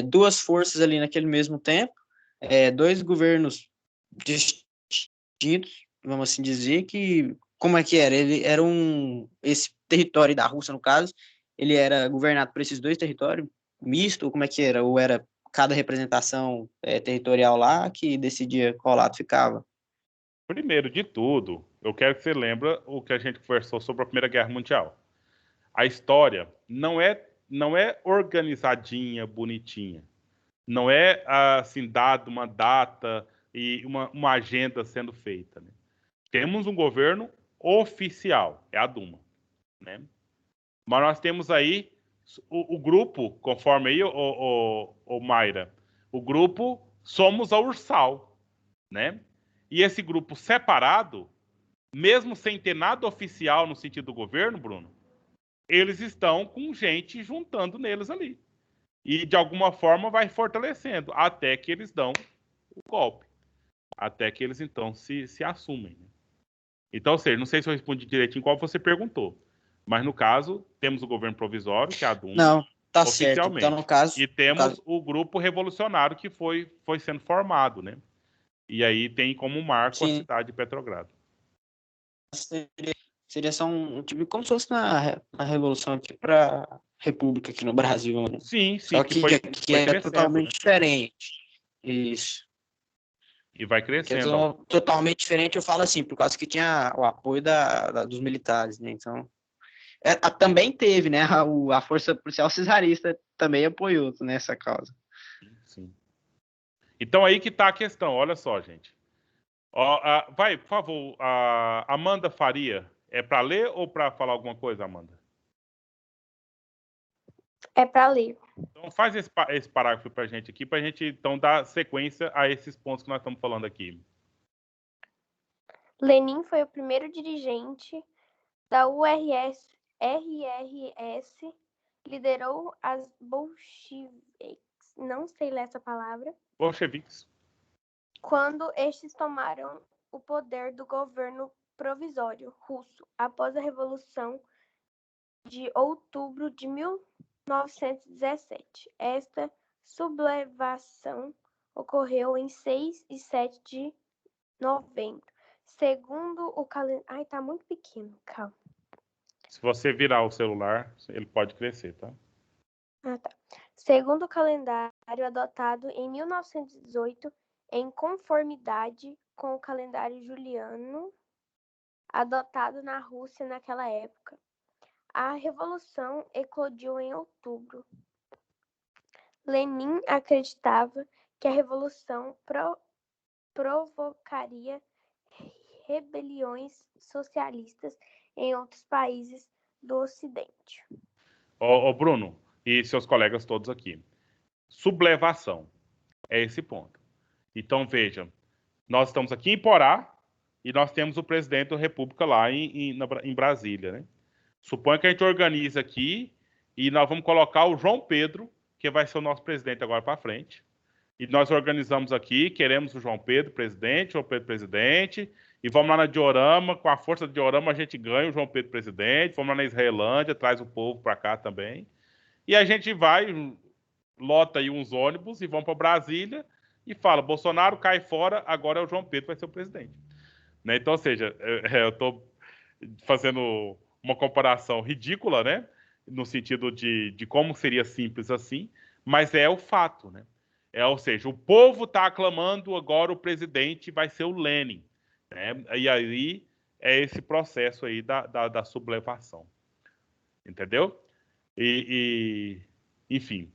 Speaker 5: duas forças ali naquele mesmo tempo, dois governos distintos, divididos, vamos assim dizer, que como é que era? Ele era esse território da Rússia, no caso, ele era governado por esses dois territórios, misto, ou como é que era? Ou era cada representação territorial lá que decidia qual lado ficava?
Speaker 1: Primeiro de tudo, eu quero que você lembre o que a gente conversou sobre a Primeira Guerra Mundial. A história não é organizadinha, bonitinha. Não é assim dado uma data e uma agenda sendo feita, né? Temos um governo oficial, é a Duma, né? Mas nós temos aí o grupo, conforme aí, o Mayra, o grupo somos a Ursal, né? E esse grupo separado, mesmo sem ter nada oficial no sentido do governo, Bruno, eles estão com gente juntando neles ali. E de alguma forma vai fortalecendo, até que eles dão o golpe. Até que eles então se assumem, né? Então, ou seja, não sei se eu respondi direitinho qual você perguntou. Mas no caso, temos o governo provisório, que é a Duma,
Speaker 5: Não, tá certo.
Speaker 1: oficialmente.
Speaker 5: Então, no caso,
Speaker 1: E temos o grupo revolucionário que foi sendo formado, né? E aí tem como marco a
Speaker 5: sim,
Speaker 1: cidade de Petrogrado.
Speaker 5: seria só um tipo, como se fosse na Revolução aqui para República aqui no Brasil, né?
Speaker 1: Sim,
Speaker 5: Só
Speaker 1: que
Speaker 5: que
Speaker 1: foi
Speaker 5: é
Speaker 1: crescendo,
Speaker 5: totalmente
Speaker 1: né?
Speaker 5: diferente. Isso.
Speaker 1: E vai
Speaker 5: Que é
Speaker 1: crescendo.
Speaker 5: totalmente diferente, eu falo assim, por causa que tinha o apoio dos militares, né? Então, também teve, né? A Força Policial Cesarista também apoiou nessa causa.
Speaker 1: Sim. Então aí que está a questão, olha só, gente. Vai, por favor, Amanda Faria, é para ler ou para falar alguma coisa, Amanda?
Speaker 2: É para ler.
Speaker 1: Então faz esse parágrafo para a gente aqui, para a gente então dar sequência a esses pontos que nós estamos falando aqui.
Speaker 2: Lenin foi o primeiro dirigente da RRS, liderou as bolcheviques, não sei ler essa palavra,
Speaker 1: Bolcheviques.
Speaker 2: quando estes tomaram o poder do governo provisório russo após a Revolução de Outubro de 1917. Esta sublevação ocorreu em 6 e 7 de novembro. Segundo o calendário... Ai, tá muito pequeno, calma.
Speaker 1: Se você virar o celular, ele pode crescer, tá?
Speaker 2: Ah, tá. Segundo o calendário adotado em 1918, em conformidade com o calendário juliano adotado na Rússia naquela época, a revolução eclodiu em outubro. Lenin acreditava que a revolução provocaria rebeliões socialistas em outros países do Ocidente.
Speaker 1: Bruno e seus colegas todos aqui. Sublevação é esse ponto. Então, veja, nós estamos aqui em Porá e nós temos o presidente da República lá em Brasília, né? Suponha que a gente organiza aqui e nós vamos colocar o João Pedro, que vai ser o nosso presidente agora para frente. E nós organizamos aqui, queremos o João Pedro presidente, e vamos lá na Diorama, com a força do Diorama a gente ganha o João Pedro presidente, vamos lá na Israelândia, traz o povo para cá também. E a gente vai, lota aí uns ônibus e vamos para Brasília e fala, Bolsonaro cai fora, agora é o João Pedro que vai ser o presidente. Né? Então, ou seja, eu estou fazendo uma comparação ridícula, né? No sentido de como seria simples assim, mas é o fato, né? Ou seja, o povo está aclamando agora o presidente vai ser o Lenin, né? E aí é esse processo aí da sublevação, entendeu? Enfim,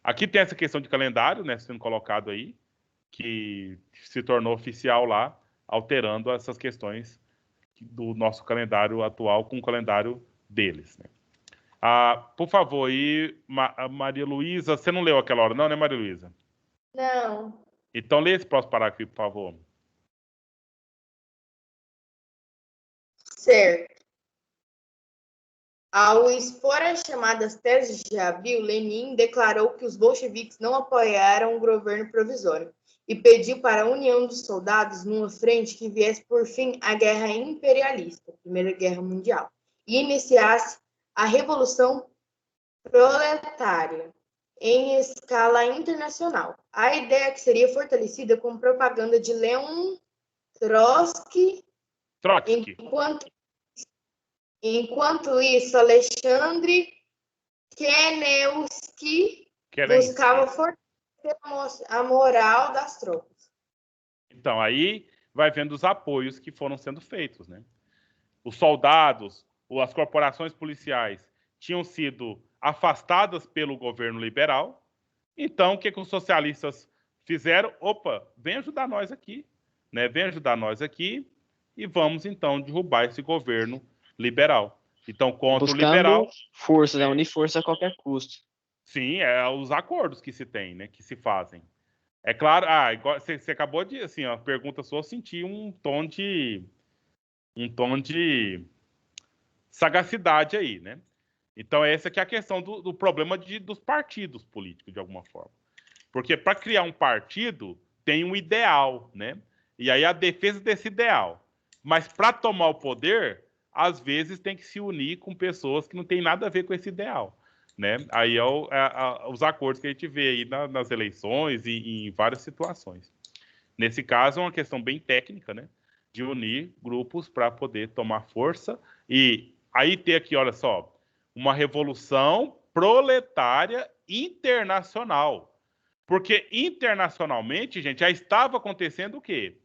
Speaker 1: aqui tem essa questão de calendário, né, sendo colocado aí, que se tornou oficial lá, alterando essas questões do nosso calendário atual com o calendário deles, né? Por favor, e Maria Luísa, você não leu aquela hora não, né, Maria Luísa?
Speaker 4: Não.
Speaker 1: Então lê esse próximo parágrafo, por favor.
Speaker 4: Certo. Ao expor as chamadas teses de abril, Lenin declarou que os bolcheviques não apoiaram o governo provisório e pediu para a união dos soldados numa frente que viesse por fim a guerra imperialista, Primeira Guerra Mundial, e iniciasse a Revolução Proletária em escala internacional. A ideia que seria fortalecida com propaganda de Leon Trotsky.
Speaker 1: Trotsky.
Speaker 4: Enquanto isso, Alexandre Kenelski buscava fortalecer a moral das tropas.
Speaker 1: Então, aí vai vendo os apoios que foram sendo feitos, né? Os soldados, ou as corporações policiais tinham sido afastadas pelo governo liberal. Então, o que os socialistas fizeram? Opa, vem ajudar nós aqui, né? Vem ajudar nós aqui e vamos, então, derrubar esse governo liberal. Então, contra o liberal...
Speaker 5: força, né? Unir força a qualquer custo.
Speaker 1: Sim, é os acordos que se tem, né? Que se fazem. É claro, você acabou de, assim, a pergunta sua, eu senti um tom de sagacidade aí, né? Então, essa que é a questão do problema dos partidos políticos, de alguma forma. Porque para criar um partido, tem um ideal, né? E aí a defesa desse ideal. Mas para tomar o poder, às vezes tem que se unir com pessoas que não têm nada a ver com esse ideal, né? Aí os acordos que a gente vê aí nas eleições e em várias situações. Nesse caso, é uma questão bem técnica, né? De unir grupos para poder tomar força e aí ter aqui, olha só, uma revolução proletária internacional. Porque internacionalmente, gente, já estava acontecendo o quê?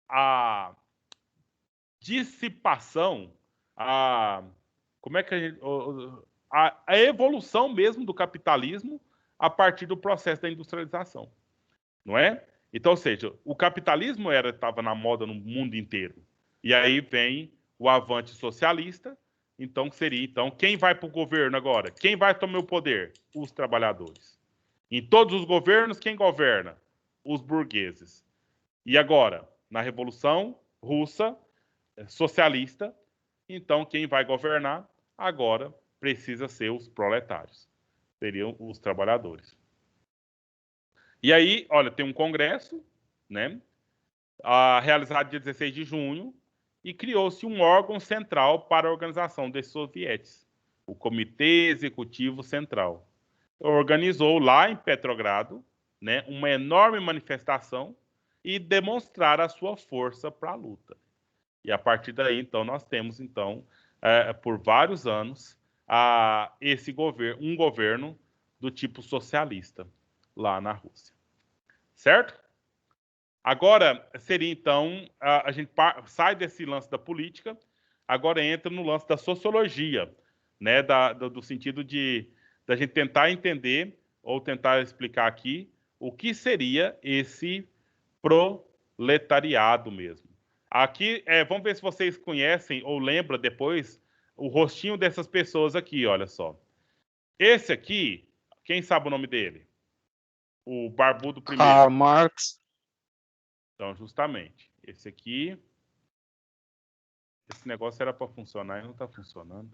Speaker 1: A dissipação, como é que a evolução mesmo do capitalismo a partir do processo da industrialização, não é? Então, ou seja, o capitalismo estava na moda no mundo inteiro. E aí vem o avante socialista. Então, quem vai para o governo agora? Quem vai tomar o poder? Os trabalhadores. Em todos os governos, quem governa? Os burgueses. E agora, na Revolução Russa, socialista, então quem vai governar agora precisa ser os proletários. Seriam os trabalhadores. E aí, olha, tem um congresso, né? Realizado dia 16 de junho, e criou-se um órgão central para a organização desses sovietes, o Comitê Executivo Central. Organizou lá em Petrogrado, né, uma enorme manifestação e demonstrar a sua força para a luta. E a partir daí, então, nós temos, então, por vários anos, um governo do tipo socialista lá na Rússia. Certo? Agora, seria, então, a gente sai desse lance da política, agora entra no lance da sociologia, né? Do sentido da gente tentar entender, ou tentar explicar aqui, o que seria esse proletariado mesmo. Aqui, vamos ver se vocês conhecem ou lembram depois o rostinho dessas pessoas aqui, olha só. Esse aqui, quem sabe o nome dele? O barbudo primeiro.
Speaker 5: Karl Marx.
Speaker 1: Então, justamente, esse aqui, esse negócio era para funcionar e não está funcionando.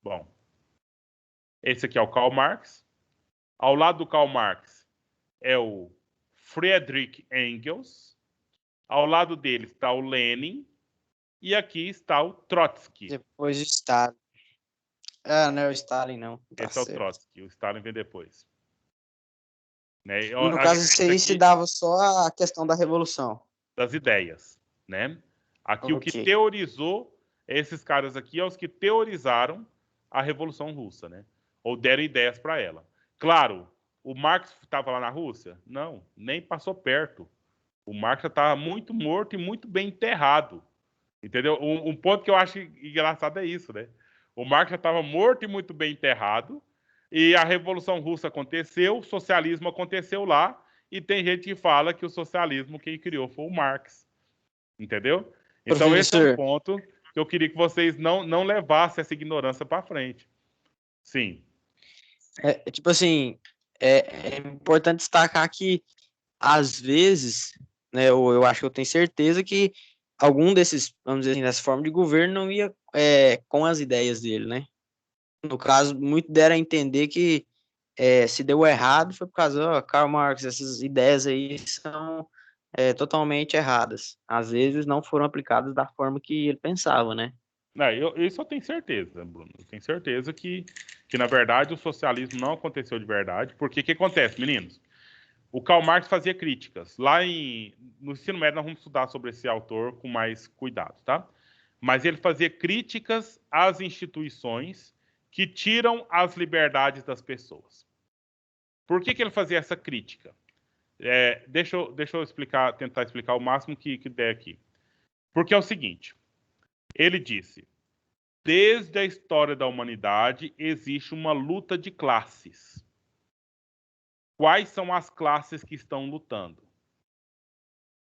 Speaker 1: Bom, esse aqui é o Karl Marx. Ao lado do Karl Marx é o Friedrich Engels. Ao lado dele está o Lenin. E aqui está o Trotsky.
Speaker 5: Depois o Stalin. Ah, não é o Stalin, não. Tá
Speaker 1: esse
Speaker 5: certo.
Speaker 1: É o Trotsky. O Stalin vem depois. Né?
Speaker 5: No caso, isso aí se dava só a questão da revolução.
Speaker 1: Das ideias, né? Aqui
Speaker 5: Okay.
Speaker 1: O que teorizou, esses caras aqui, os que teorizaram a Revolução Russa, né? Ou deram ideias para ela. Claro, o Marx estava lá na Rússia? Não, nem passou perto. O Marx já estava muito morto e muito bem enterrado. Entendeu? Um ponto que eu acho engraçado é isso, né? O Marx já estava morto e muito bem enterrado, e a Revolução Russa aconteceu, o socialismo aconteceu lá, e tem gente que fala que o socialismo quem criou foi o Marx. Entendeu? Então, esse é um ponto que eu queria que vocês não levassem essa ignorância para frente. Sim.
Speaker 5: Tipo assim, é importante destacar que, às vezes, né, eu acho que eu tenho certeza que algum desses, vamos dizer assim, dessa forma de governo não ia com as ideias dele, né? No caso, muito deram a entender que se deu errado foi por causa, Karl Marx, essas ideias aí são totalmente erradas. Às vezes não foram aplicadas da forma que ele pensava, né?
Speaker 1: Eu só tenho certeza, Bruno. Eu tenho certeza que que, na verdade, o socialismo não aconteceu de verdade. Porque o que acontece, meninos? O Karl Marx fazia críticas. No ensino médio, nós vamos estudar sobre esse autor com mais cuidado, tá? Mas ele fazia críticas às instituições que tiram as liberdades das pessoas. Por que ele fazia essa crítica? Deixa eu tentar explicar o máximo que der aqui. Porque é o seguinte, ele disse, desde a história da humanidade existe uma luta de classes. Quais são as classes que estão lutando?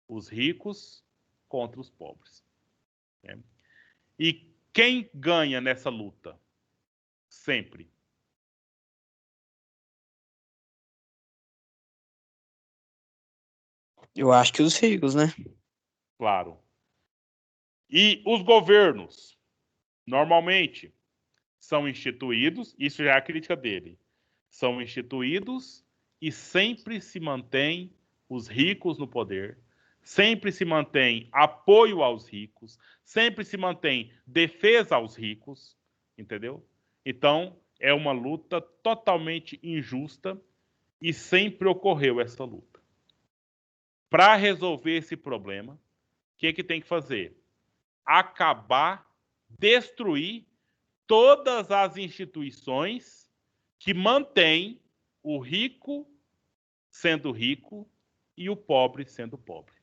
Speaker 1: Os ricos contra os pobres. E quem ganha nessa luta? Sempre.
Speaker 5: Eu acho que os ricos, né?
Speaker 1: Claro. E os governos, normalmente, são instituídos, isso já é a crítica dele, são instituídos e sempre se mantém os ricos no poder, sempre se mantém apoio aos ricos, sempre se mantém defesa aos ricos, entendeu? Então, é uma luta totalmente injusta e sempre ocorreu essa luta. Para resolver esse problema, o que tem que fazer? Acabar, destruir todas as instituições que mantêm o rico sendo rico e o pobre sendo pobre.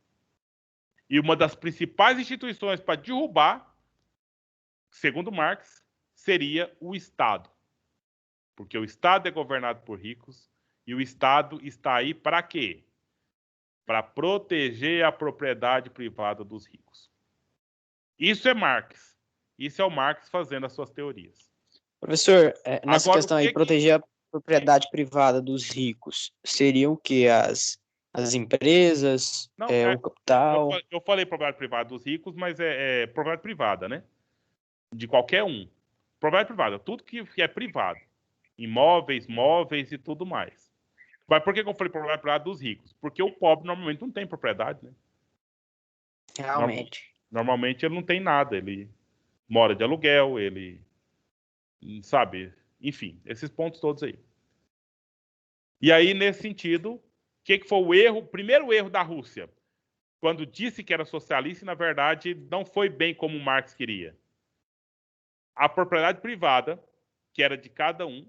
Speaker 1: E uma das principais instituições para derrubar, segundo Marx, seria o Estado. Porque o Estado é governado por ricos e o Estado está aí para quê? Para proteger a propriedade privada dos ricos. Isso é Marx. Isso é o Marx fazendo as suas teorias.
Speaker 5: Professor, nessa
Speaker 1: Agora,
Speaker 5: questão aí, proteger a propriedade privada dos ricos, seriam o quê? As empresas,
Speaker 1: Não,
Speaker 5: o capital?
Speaker 1: eu falei propriedade privada dos ricos, mas é propriedade privada, né? De qualquer um. Propriedade privada, tudo que é privado. Imóveis, móveis e tudo mais. Mas por que eu falei propriedade privada dos ricos? Porque o pobre normalmente não tem propriedade, né?
Speaker 5: Realmente.
Speaker 1: Normalmente ele não tem nada, ele mora de aluguel, ele, sabe, enfim, esses pontos todos aí. E aí, nesse sentido, o que foi o erro? O primeiro erro da Rússia, quando disse que era socialista, e na verdade não foi bem como Marx queria. A propriedade privada, que era de cada um,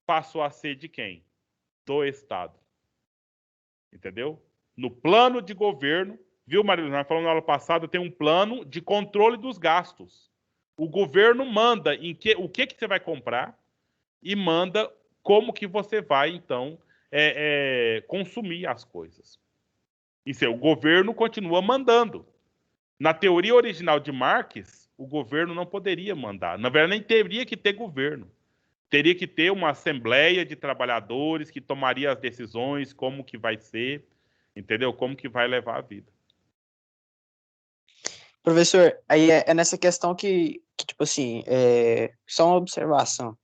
Speaker 1: passou a ser de quem? Do Estado. Entendeu? No plano de governo, viu, Marilene? Nós falamos na aula passada, tem um plano de controle dos gastos. O governo manda o que você vai comprar e manda como que você vai, então, consumir as coisas. Isso é, o governo continua mandando. Na teoria original de Marx, o governo não poderia mandar. Na verdade, nem teria que ter governo. Teria que ter uma assembleia de trabalhadores que tomaria as decisões, como que vai ser, entendeu? Como que vai levar a vida.
Speaker 5: Professor, aí é nessa questão que tipo assim, só uma observação.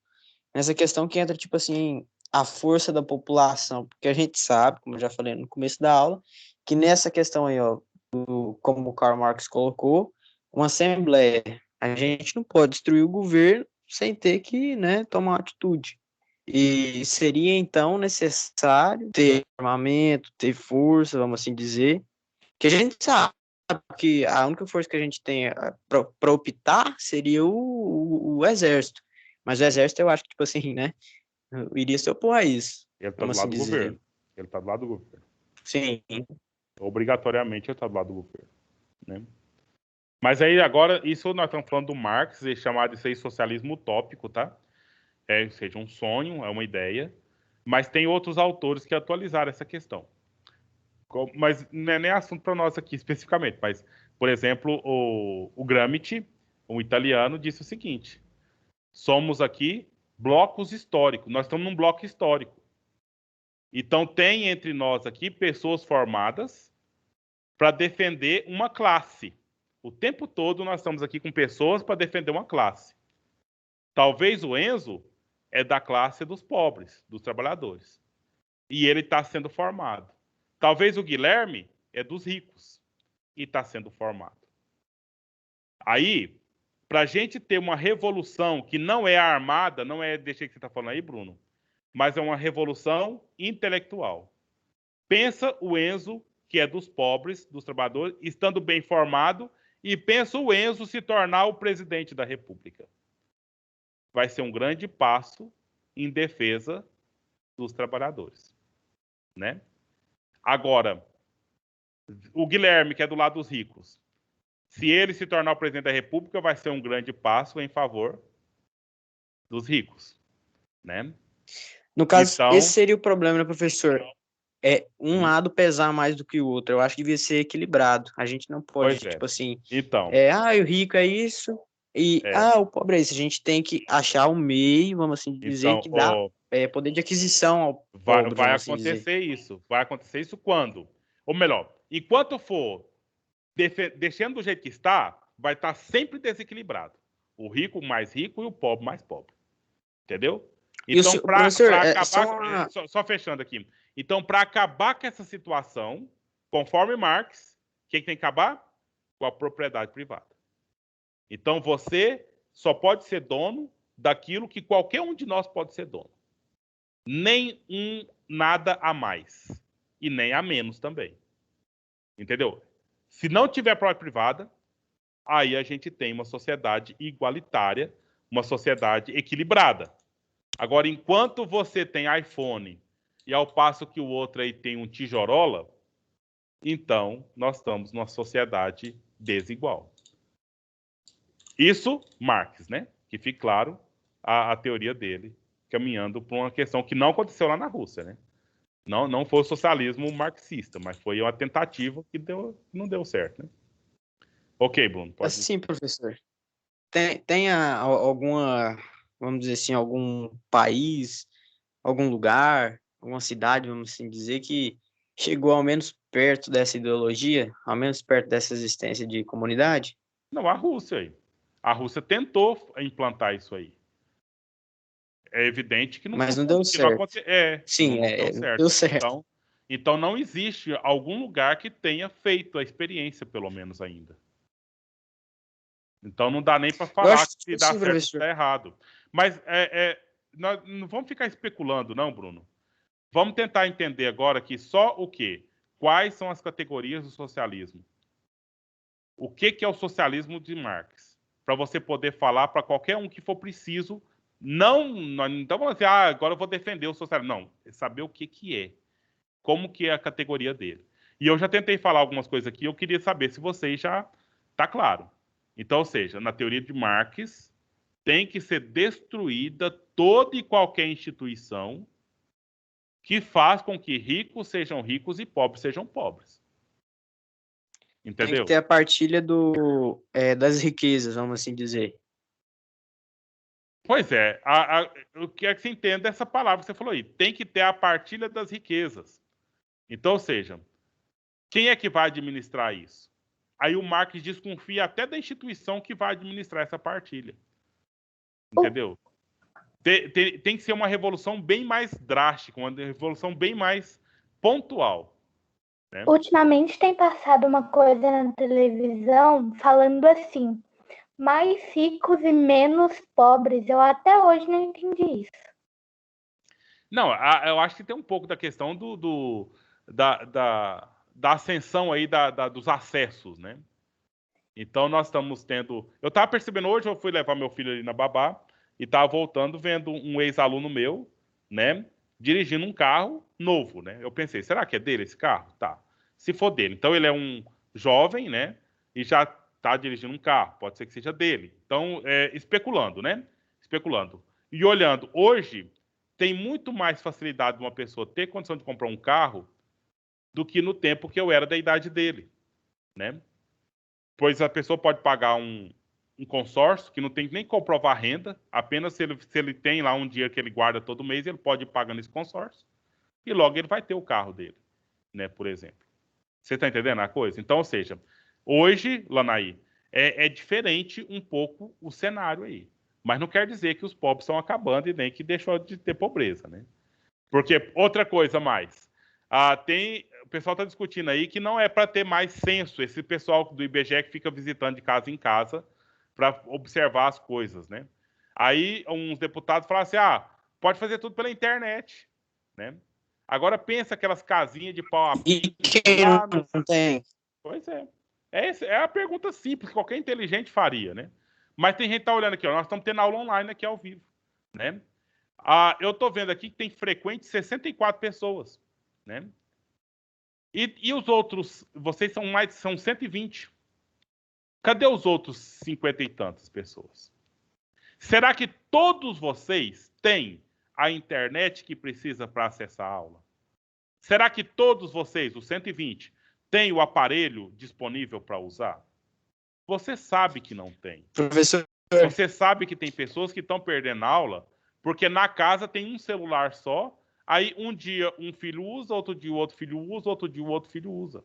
Speaker 5: Nessa questão que entra, tipo assim, a força da população, porque a gente sabe, como eu já falei no começo da aula, que nessa questão aí, ó, como o Karl Marx colocou, uma assembleia, a gente não pode destruir o governo sem ter que, né, tomar uma atitude. E seria, então, necessário ter armamento, ter força, vamos assim dizer, que a gente sabe que a única força que a gente tem para optar seria o exército. Mas o exército, eu acho que, tipo assim, né, iria se opor a isso.
Speaker 1: Ele está do
Speaker 5: Vamos
Speaker 1: lado
Speaker 5: assim
Speaker 1: do
Speaker 5: dizer.
Speaker 1: governo. Ele está do lado do governo.
Speaker 5: Sim.
Speaker 1: Obrigatoriamente ele está do lado do governo. Né? Mas aí agora, isso nós estamos falando do Marx, chamado de socialismo utópico, tá? Ou seja, um sonho, é uma ideia. Mas tem outros autores que atualizaram essa questão. Mas não é nem assunto para nós aqui especificamente. Mas, por exemplo, o Gramsci, um italiano, disse o seguinte: somos aqui blocos históricos. Nós estamos num bloco histórico. Então, tem entre nós aqui pessoas formadas para defender uma classe. O tempo todo nós estamos aqui com pessoas para defender uma classe. Talvez o Enzo é da classe dos pobres, dos trabalhadores. E ele está sendo formado. Talvez o Guilherme é dos ricos e está sendo formado. Aí, para a gente ter uma revolução que não é armada, não é desse que você está falando aí, Bruno, mas é uma revolução intelectual. Pensa o Enzo, que é dos pobres, dos trabalhadores, estando bem formado, e pensa o Enzo se tornar o presidente da República. Vai ser um grande passo em defesa dos trabalhadores, né? Agora, o Guilherme, que é do lado dos ricos, se ele se tornar o presidente da República, vai ser um grande passo em favor dos ricos, né?
Speaker 5: No caso,
Speaker 1: Então,
Speaker 5: esse seria o problema, né, professor? É um lado pesar mais do que o outro. Eu acho que devia ser equilibrado. A gente não pode,
Speaker 1: pois é.
Speaker 5: tipo assim,
Speaker 1: Então,
Speaker 5: o rico é isso e o pobre é isso. A gente tem que achar o meio, vamos assim dizer,
Speaker 1: então
Speaker 5: que dá poder de aquisição ao pobre,
Speaker 1: vai
Speaker 5: vamos assim dizer.
Speaker 1: acontecer isso. Vai acontecer isso quando? Ou melhor, enquanto for deixando do jeito que está, vai estar sempre desequilibrado. O rico mais rico e o pobre mais pobre. Entendeu? Então, para acabar... Só fechando aqui. Então, para acabar com essa situação, conforme Marx, quem tem que acabar? Com a propriedade privada. Então, você só pode ser dono daquilo que qualquer um de nós pode ser dono. Nem nada a mais. E nem a menos também. Entendeu? Se não tiver propriedade privada, aí a gente tem uma sociedade igualitária, uma sociedade equilibrada. Agora, enquanto você tem iPhone e ao passo que o outro aí tem um tijorola, então nós estamos numa sociedade desigual. Isso, Marx, né? Que fique claro a teoria dele, caminhando para uma questão que não aconteceu lá na Rússia, né? Não foi o socialismo marxista, mas foi uma tentativa que não deu certo, né? Ok, Bruno, pode...
Speaker 5: Sim, professor. Tem alguma, vamos dizer assim, algum país, algum lugar, alguma cidade, vamos assim dizer, que chegou ao menos perto dessa ideologia, ao menos perto dessa existência de comunidade?
Speaker 1: Não, a Rússia aí. A Rússia tentou implantar isso aí. É evidente que não
Speaker 5: Mas não deu certo.
Speaker 1: Sim, não deu certo.
Speaker 5: Deu certo.
Speaker 1: Então não existe algum lugar que tenha feito a experiência, pelo menos ainda. Então não dá nem para falar que se dá certo ou se dá errado. Mas nós não vamos ficar especulando, não, Bruno. Vamos tentar entender agora que só o quê? Quais são as categorias do socialismo? O que é o socialismo de Marx? Para você poder falar para qualquer um que for preciso. Não vamos dizer, agora eu vou defender o socialismo. Não, é saber o que é. Como que é a categoria dele. E eu já tentei falar algumas coisas aqui, eu queria saber se vocês já tá claro. Então, ou seja, na teoria de Marx, tem que ser destruída toda e qualquer instituição que faz com que ricos sejam ricos e pobres sejam pobres. Entendeu?
Speaker 5: Tem que ter a partilha das riquezas, vamos assim dizer.
Speaker 1: Pois é, o que é que se entende dessa palavra que você falou aí? Tem que ter a partilha das riquezas. Então, ou seja, quem é que vai administrar isso? Aí o Marx desconfia até da instituição que vai administrar essa partilha. Entendeu? Tem que ser uma revolução bem mais drástica, uma revolução bem mais pontual. Né?
Speaker 6: Ultimamente tem passado uma coisa na televisão falando assim, mais ricos e menos pobres. Eu até hoje não entendi isso.
Speaker 1: Não, eu acho que tem um pouco da questão da ascensão aí dos acessos, né? Então nós estamos tendo... Eu estava percebendo hoje, eu fui levar meu filho ali na babá e estava voltando vendo um ex-aluno meu, né? Dirigindo um carro novo, né? Eu pensei, será que é dele esse carro? Tá. Se for dele. Então ele é um jovem, né? E já está dirigindo um carro. Pode ser que seja dele. Então, especulando, né? Especulando. E olhando, hoje tem muito mais facilidade de uma pessoa ter condição de comprar um carro do que no tempo que eu era da idade dele, né? Pois a pessoa pode pagar um consórcio que não tem nem que comprovar renda, apenas se ele tem lá um dinheiro que ele guarda todo mês, ele pode ir pagando esse consórcio e logo ele vai ter o carro dele, né? Por exemplo. Você está entendendo a coisa? Então, ou seja, hoje, Lanaí, é diferente um pouco o cenário aí. Mas não quer dizer que os pobres estão acabando e nem que deixou de ter pobreza, né? Porque, outra coisa mais, o pessoal está discutindo aí que não é para ter mais censo, esse pessoal do IBGE que fica visitando de casa em casa, para observar as coisas, né? Aí uns deputados falaram assim, pode fazer tudo pela internet, né? Agora pensa aquelas casinhas de pau a
Speaker 5: E
Speaker 1: pique
Speaker 5: quem
Speaker 1: lá
Speaker 5: não tem?
Speaker 1: Pois é. É a pergunta simples que qualquer inteligente faria, né? Mas tem gente que tá olhando aqui, ó, nós estamos tendo aula online aqui ao vivo, né? Eu tô vendo aqui que tem frequente 64 pessoas, né? E os outros, vocês são 120. Cadê os outros 50 e tantas pessoas? Será que todos vocês têm a internet que precisa para acessar a aula? Será que todos vocês, os 120, têm o aparelho disponível para usar? Você sabe que não tem.
Speaker 5: Professor,
Speaker 1: Você sabe que tem pessoas que estão perdendo aula porque na casa tem um celular só, aí um dia um filho usa, outro dia o outro filho usa, outro dia o outro filho usa.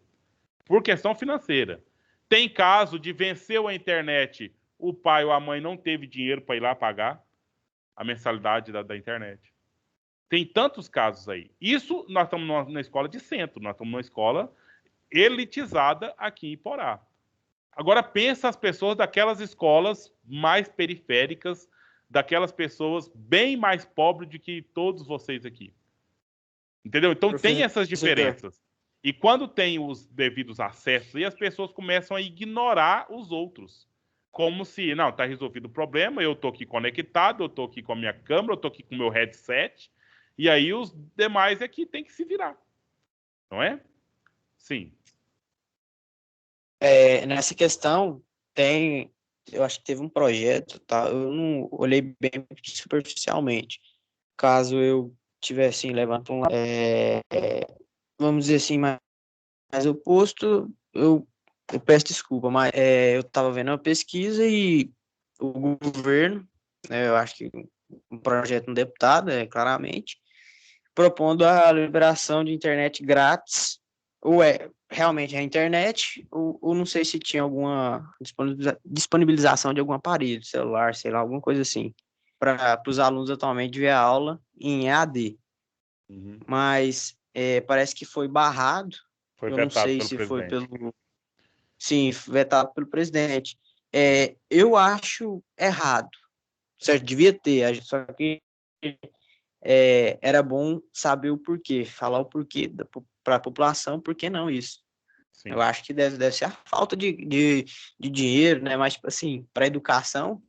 Speaker 1: Por questão financeira. Tem caso de venceu a internet, o pai ou a mãe não teve dinheiro para ir lá pagar a mensalidade da internet. Tem tantos casos aí. Isso nós estamos na escola de centro, nós estamos numa escola elitizada aqui em Iporá. Agora pensa as pessoas daquelas escolas mais periféricas, daquelas pessoas bem mais pobres do que todos vocês aqui. Entendeu? Então tem essas diferenças. E quando tem os devidos acessos, e as pessoas começam a ignorar os outros. Como se, não, está resolvido o problema, eu estou aqui conectado, eu estou aqui com a minha câmera, eu estou aqui com o meu headset, e aí os demais aqui tem que se virar. Não é? Sim.
Speaker 5: Nessa questão, eu acho que teve um projeto, tá? Eu não olhei bem superficialmente. Caso eu tivesse levantando vamos dizer assim, mais oposto, eu peço desculpa, mas eu estava vendo uma pesquisa e o governo, né, eu acho que um projeto de um deputado, claramente, propondo a liberação de internet grátis, ou realmente a internet, ou não sei se tinha alguma disponibilização de algum aparelho, celular, sei lá, alguma coisa assim, para os alunos atualmente ver a aula em EAD.
Speaker 1: Uhum.
Speaker 5: Mas parece que foi barrado,
Speaker 1: Foi
Speaker 5: eu não
Speaker 1: vetado
Speaker 5: sei
Speaker 1: pelo
Speaker 5: se
Speaker 1: presidente.
Speaker 5: foi pelo... Sim, vetado pelo presidente. Eu acho errado, certo? Devia ter, só que era bom saber o porquê, falar o porquê para a população, por que não isso?
Speaker 1: Sim.
Speaker 5: Eu acho que deve ser a falta de dinheiro, né? Mas, tipo assim, para educação.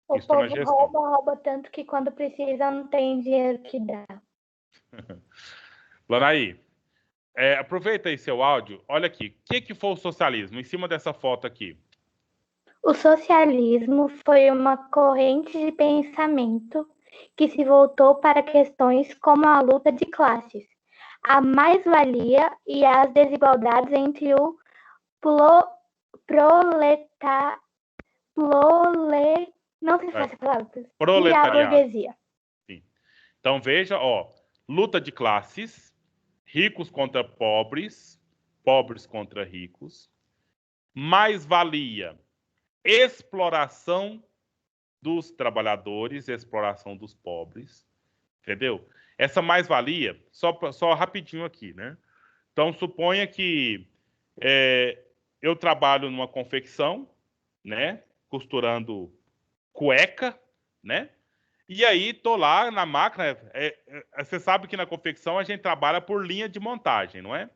Speaker 6: O
Speaker 1: Isso tá na
Speaker 6: povo
Speaker 1: gestão.
Speaker 6: rouba tanto que quando precisa não tem dinheiro que dá.
Speaker 1: Lanaí, aproveita aí seu áudio. Olha aqui, o que foi o socialismo? Em cima dessa foto aqui.
Speaker 6: O socialismo foi uma corrente de pensamento que se voltou para questões como a luta de classes, a mais-valia e as desigualdades entre o não sei se essa palavra, e a
Speaker 1: Proletariado.
Speaker 6: burguesia.
Speaker 1: Sim. Então veja, luta de classes, ricos contra pobres, pobres contra ricos, mais-valia, exploração dos trabalhadores, exploração dos pobres, entendeu? Essa mais-valia, só rapidinho aqui, né? Então suponha que eu trabalho numa confecção, né? Costurando cueca, né? E aí tô lá na máquina. Você sabe que na confecção a gente trabalha por linha de montagem, não é?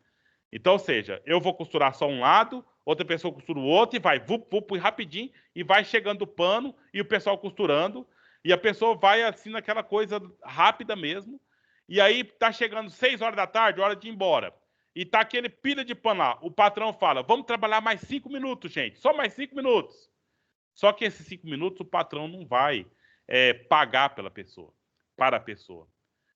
Speaker 1: Então, ou seja, eu vou costurar só um lado, outra pessoa costura o outro e vai vup, rapidinho, e vai chegando o pano e o pessoal costurando, e a pessoa vai assim naquela coisa rápida mesmo, e aí tá chegando 6 horas da tarde, hora de ir embora, e tá aquele pilha de pano lá, o patrão fala, vamos trabalhar mais 5 minutos, gente, só mais 5 minutos. Só que esses 5 minutos o patrão não vai pagar para a pessoa.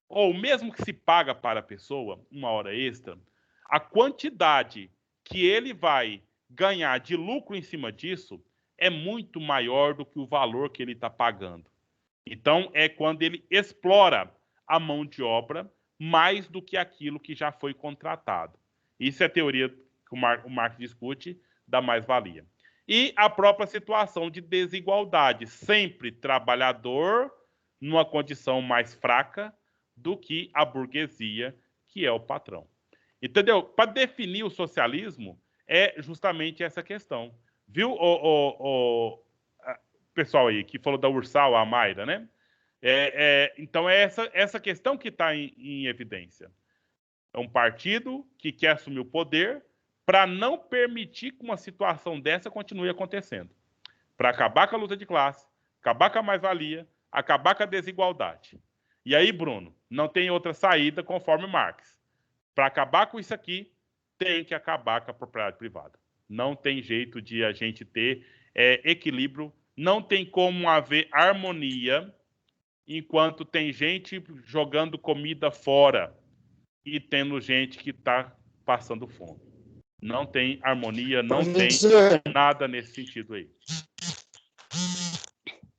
Speaker 1: Ou mesmo que se paga para a pessoa uma hora extra, a quantidade que ele vai ganhar de lucro em cima disso é muito maior do que o valor que ele está pagando. Então, é quando ele explora a mão de obra mais do que aquilo que já foi contratado. Isso é a teoria que o Marx discute da mais-valia. E a própria situação de desigualdade, sempre trabalhador numa condição mais fraca do que a burguesia, que é o patrão. Entendeu? Para definir o socialismo, é justamente essa questão. Viu, o pessoal aí que falou da Ursal, a Mayra, né? Então é essa questão que está em evidência. É um partido que quer assumir o poder para não permitir que uma situação dessa continue acontecendo. Para acabar com a luta de classe, acabar com a mais-valia, acabar com a desigualdade. E aí, Bruno, não tem outra saída conforme Marx. Para acabar com isso aqui, tem que acabar com a propriedade privada. Não tem jeito de a gente ter equilíbrio, não tem como haver harmonia enquanto tem gente jogando comida fora e tendo gente que está passando fome. Não tem harmonia, não tem nada nesse sentido aí.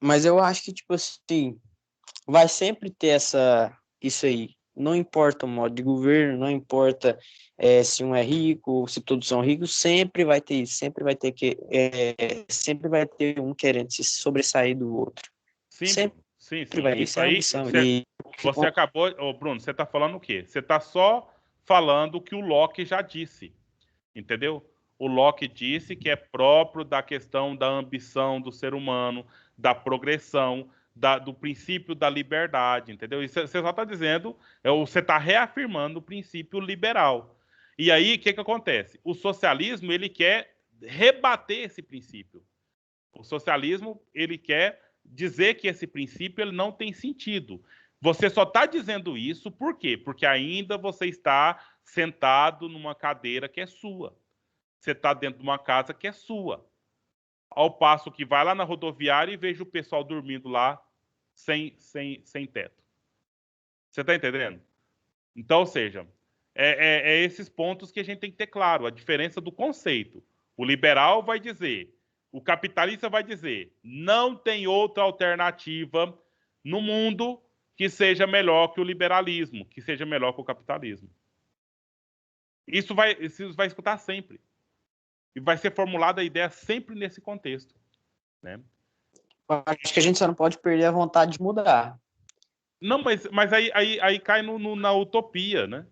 Speaker 5: Mas eu acho que, tipo assim, vai sempre ter isso aí. Não importa o modo de governo, não importa se um é rico, se todos são ricos, sempre vai ter isso, sempre vai ter um querendo se sobressair do outro. Sempre
Speaker 1: Sim.
Speaker 5: vai ter.
Speaker 1: Isso aí, você acabou, Bruno, você está falando o quê? Você está só falando o que o Locke já disse, entendeu? O Locke disse que é próprio da questão da ambição do ser humano, da progressão, do princípio da liberdade, entendeu? E você só está dizendo, você está reafirmando o princípio liberal. E aí, o que acontece? O socialismo, ele quer rebater esse princípio. O socialismo, ele quer dizer que esse princípio ele não tem sentido. Você só está dizendo isso por quê? Porque ainda você está sentado numa cadeira que é sua. Você está dentro de uma casa que é sua. Ao passo que vai lá na rodoviária e veja o pessoal dormindo lá sem teto. Você está entendendo? Então, ou seja, esses pontos que a gente tem que ter claro, a diferença do conceito. O liberal vai dizer, o capitalista vai dizer, não tem outra alternativa no mundo que seja melhor que o liberalismo, que seja melhor que o capitalismo. Isso vai escutar sempre. E vai ser formulada a ideia sempre nesse contexto, né?
Speaker 5: Acho que a gente só não pode perder a vontade de mudar.
Speaker 1: Não, mas aí cai na utopia, né?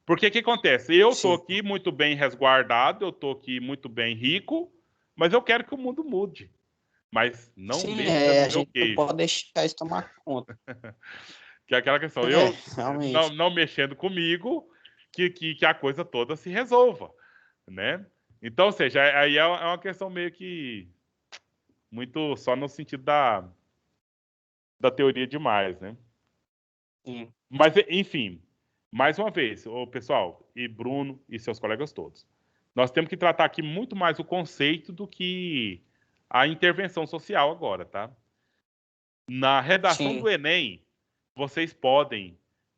Speaker 1: Porque o que acontece? Eu estou aqui muito bem resguardado, eu estou aqui muito bem rico, mas eu quero que o mundo mude. Mas não mexa no meu queijo.
Speaker 5: Não pode deixar isso tomar conta.
Speaker 1: Que é aquela questão, não mexendo comigo, que a coisa toda se resolva, né? Então, ou seja, aí é uma questão meio que muito só no sentido da teoria demais, né?
Speaker 5: Sim.
Speaker 1: Mas, enfim, mais uma vez, pessoal, e Bruno e seus colegas todos, nós temos que tratar aqui muito mais o conceito do que a intervenção social agora, tá? Na redação do Enem, vocês podem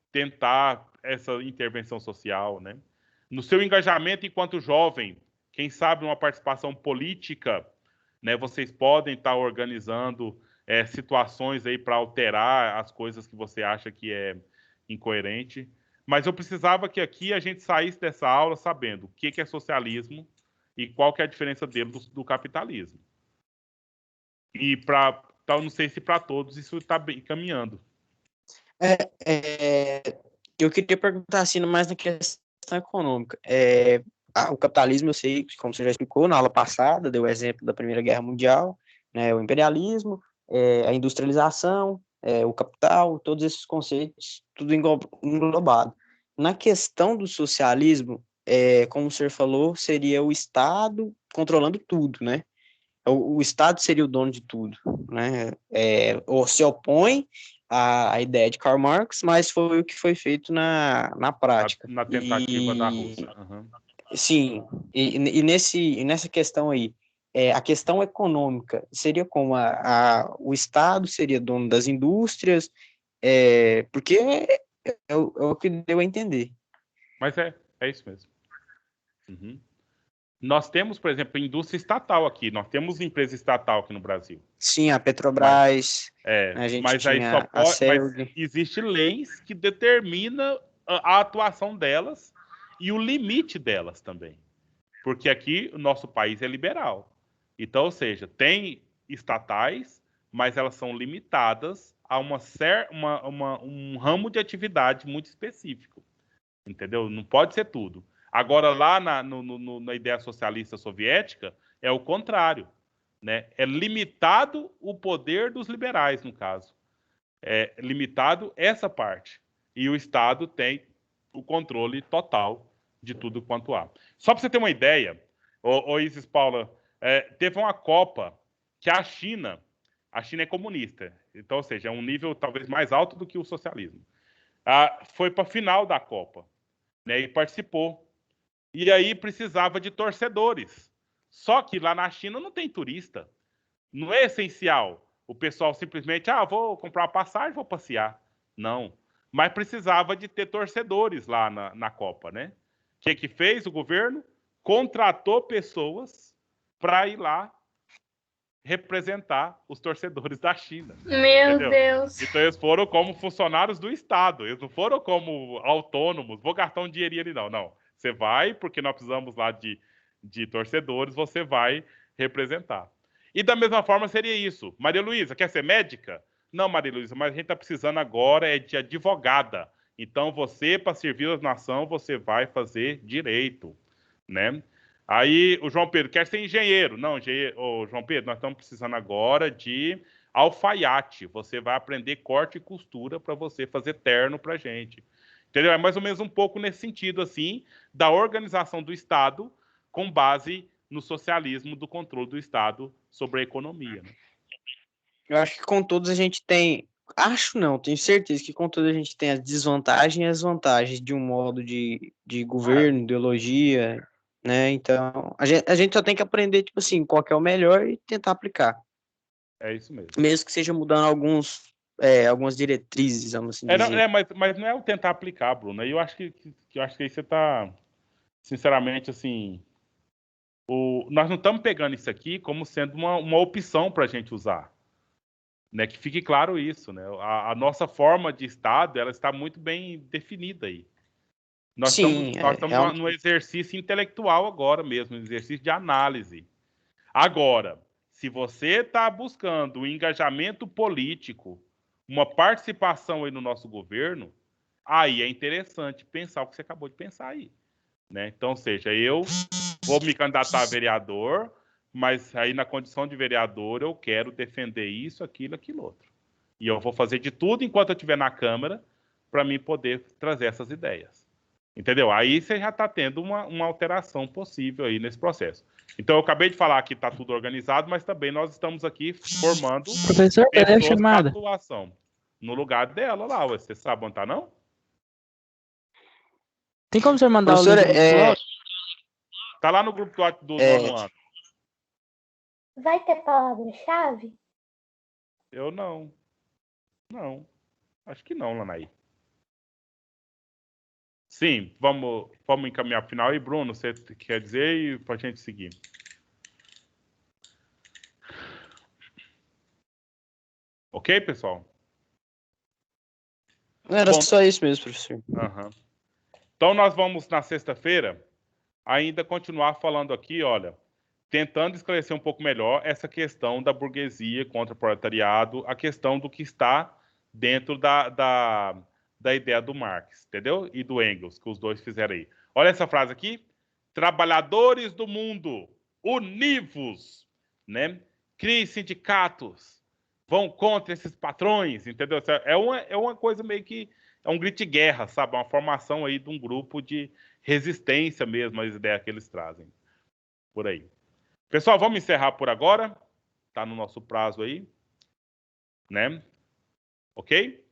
Speaker 1: tentar essa intervenção social, né? No seu engajamento enquanto jovem, quem sabe uma participação política, né? Vocês podem estar organizando situações aí para alterar as coisas que você acha que é incoerente. Mas eu precisava que aqui a gente saísse dessa aula sabendo o que é socialismo e qual que é a diferença dele do capitalismo. E então, não sei se para todos isso está bem caminhando.
Speaker 5: Eu queria perguntar assim, mais na questão econômica. O capitalismo, eu sei, como você já explicou na aula passada, deu o exemplo da Primeira Guerra Mundial, né, o imperialismo, a industrialização, o capital, todos esses conceitos, tudo englobado. Na questão do socialismo, como o senhor falou, seria o Estado controlando tudo, né? O Estado seria o dono de tudo, né? Ou se opõe à ideia de Karl Marx, mas foi o que foi feito na prática.
Speaker 1: Na tentativa da Rússia. Uhum.
Speaker 5: Sim, e nessa questão aí, a questão econômica seria como o Estado seria dono das indústrias, porque é o que deu a entender.
Speaker 1: Mas é isso mesmo. Uhum. Nós temos, por exemplo, indústria estatal aqui. Nós temos empresa estatal aqui no Brasil.
Speaker 5: Sim, a Petrobras.
Speaker 1: A gente mas aí só pode. Mas existe leis que determinam a atuação delas e o limite delas também. Porque aqui o nosso país é liberal. Então, ou seja, tem estatais, mas elas são limitadas a um ramo de atividade muito específico. Entendeu? Não pode ser tudo. Agora, lá na ideia socialista soviética, é o contrário, né? É limitado o poder dos liberais, no caso. É limitado essa parte. E o Estado tem o controle total de tudo quanto há. Só para você ter uma ideia, Isis Paula, teve uma Copa que a China é comunista, então, ou seja, é um nível talvez mais alto do que o socialismo. Foi para a final da Copa, né, e participou. E aí precisava de torcedores. Só que lá na China não tem turista. Não é essencial o pessoal simplesmente, vou comprar uma passagem, vou passear. Não. Mas precisava de ter torcedores lá na Copa, né? O que fez o governo? Contratou pessoas para ir lá representar os torcedores da China.
Speaker 2: Meu
Speaker 1: entendeu?
Speaker 2: Deus.
Speaker 1: Então eles foram como funcionários do Estado, eles não foram como autônomos, vou gastar um dinheirinho ali, não. Não, você vai, porque nós precisamos lá de torcedores, você vai representar. E da mesma forma seria isso. Maria Luísa, quer ser médica? Não, Maria Luísa, mas a gente está precisando agora de advogada. Então você, para servir a nação, você vai fazer direito, né? Aí o João Pedro quer ser engenheiro. Não, João Pedro, nós estamos precisando agora de alfaiate. Você vai aprender corte e costura para você fazer terno para gente. Entendeu? É mais ou menos um pouco nesse sentido, assim, da organização do Estado com base no socialismo do controle do Estado sobre a economia. Né?
Speaker 5: Eu acho que com todos a gente tem... Acho não, tenho certeza que com todos a gente tem as desvantagens e as vantagens de um modo de governo, ideologia, né? Então, a gente só tem que aprender, tipo assim, qual que é o melhor e tentar aplicar.
Speaker 1: É isso mesmo.
Speaker 5: Mesmo que seja mudando algumas diretrizes, vamos assim dizer.
Speaker 1: Mas não é o tentar aplicar, Bruno. Eu acho que aí você está, sinceramente, assim... Nós não estamos pegando isso aqui como sendo uma opção para a gente usar. Né? Que fique claro isso. Né? A nossa forma de Estado ela está muito bem definida aí. Nós estamos num exercício intelectual agora mesmo, um exercício de análise. Agora, se você está buscando um engajamento político, uma participação aí no nosso governo, aí é interessante pensar o que você acabou de pensar aí. Né? Então, seja, eu vou me candidatar a vereador, mas aí na condição de vereador eu quero defender isso, aquilo, aquilo outro. E eu vou fazer de tudo enquanto eu estiver na Câmara para mim poder trazer essas ideias. Entendeu? Aí você já está tendo uma alteração possível aí nesse processo. Então, eu acabei de falar que está tudo organizado, mas também nós estamos aqui formando
Speaker 7: Professor,
Speaker 1: pessoas
Speaker 7: chamada.
Speaker 1: de atuação. No lugar dela lá, você sabe onde tá, não?
Speaker 7: Tem como você mandar
Speaker 5: Professora,
Speaker 7: o link do
Speaker 1: Tá lá no grupo do nono ano.
Speaker 6: Vai ter palavra-chave?
Speaker 1: Eu não. Não. Acho que não, Lanaí. Sim, vamos encaminhar para o final. E, Bruno, você quer dizer e para a gente seguir? Ok, pessoal?
Speaker 5: Era só isso mesmo, professor.
Speaker 1: Uhum. Então, nós vamos, na sexta-feira, ainda continuar falando aqui, olha, tentando esclarecer um pouco melhor essa questão da burguesia contra o proletariado, a questão do que está dentro da ideia do Marx, entendeu? E do Engels, que os dois fizeram aí. Olha essa frase aqui. Trabalhadores do mundo, univos, né? Criem sindicatos, vão contra esses patrões, entendeu? É uma coisa meio que... É um grito de guerra, sabe? Uma formação aí de um grupo de resistência mesmo às ideias que eles trazem. Por aí. Pessoal, vamos encerrar por agora. Tá no nosso prazo aí. Né? Ok?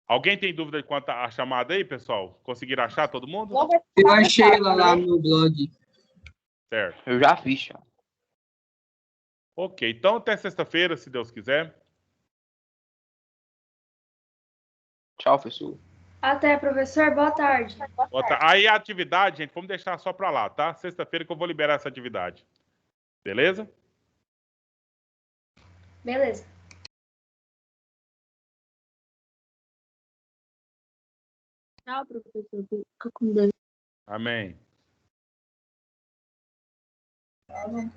Speaker 1: Alguém tem dúvida quanto à chamada aí, pessoal? Conseguiram achar todo mundo?
Speaker 3: Eu achei lá no blog.
Speaker 1: Certo.
Speaker 7: Eu já fiz, já.
Speaker 1: Ok, então até sexta-feira, se Deus quiser.
Speaker 7: Tchau, professor.
Speaker 2: Até, professor. Boa tarde.
Speaker 1: Aí a atividade, gente, vamos deixar só para lá, tá? Sexta-feira que eu vou liberar essa atividade. Beleza?
Speaker 2: Beleza.
Speaker 6: Tchau, professor. Fica com Deus.
Speaker 1: Amém.
Speaker 7: Tá bom.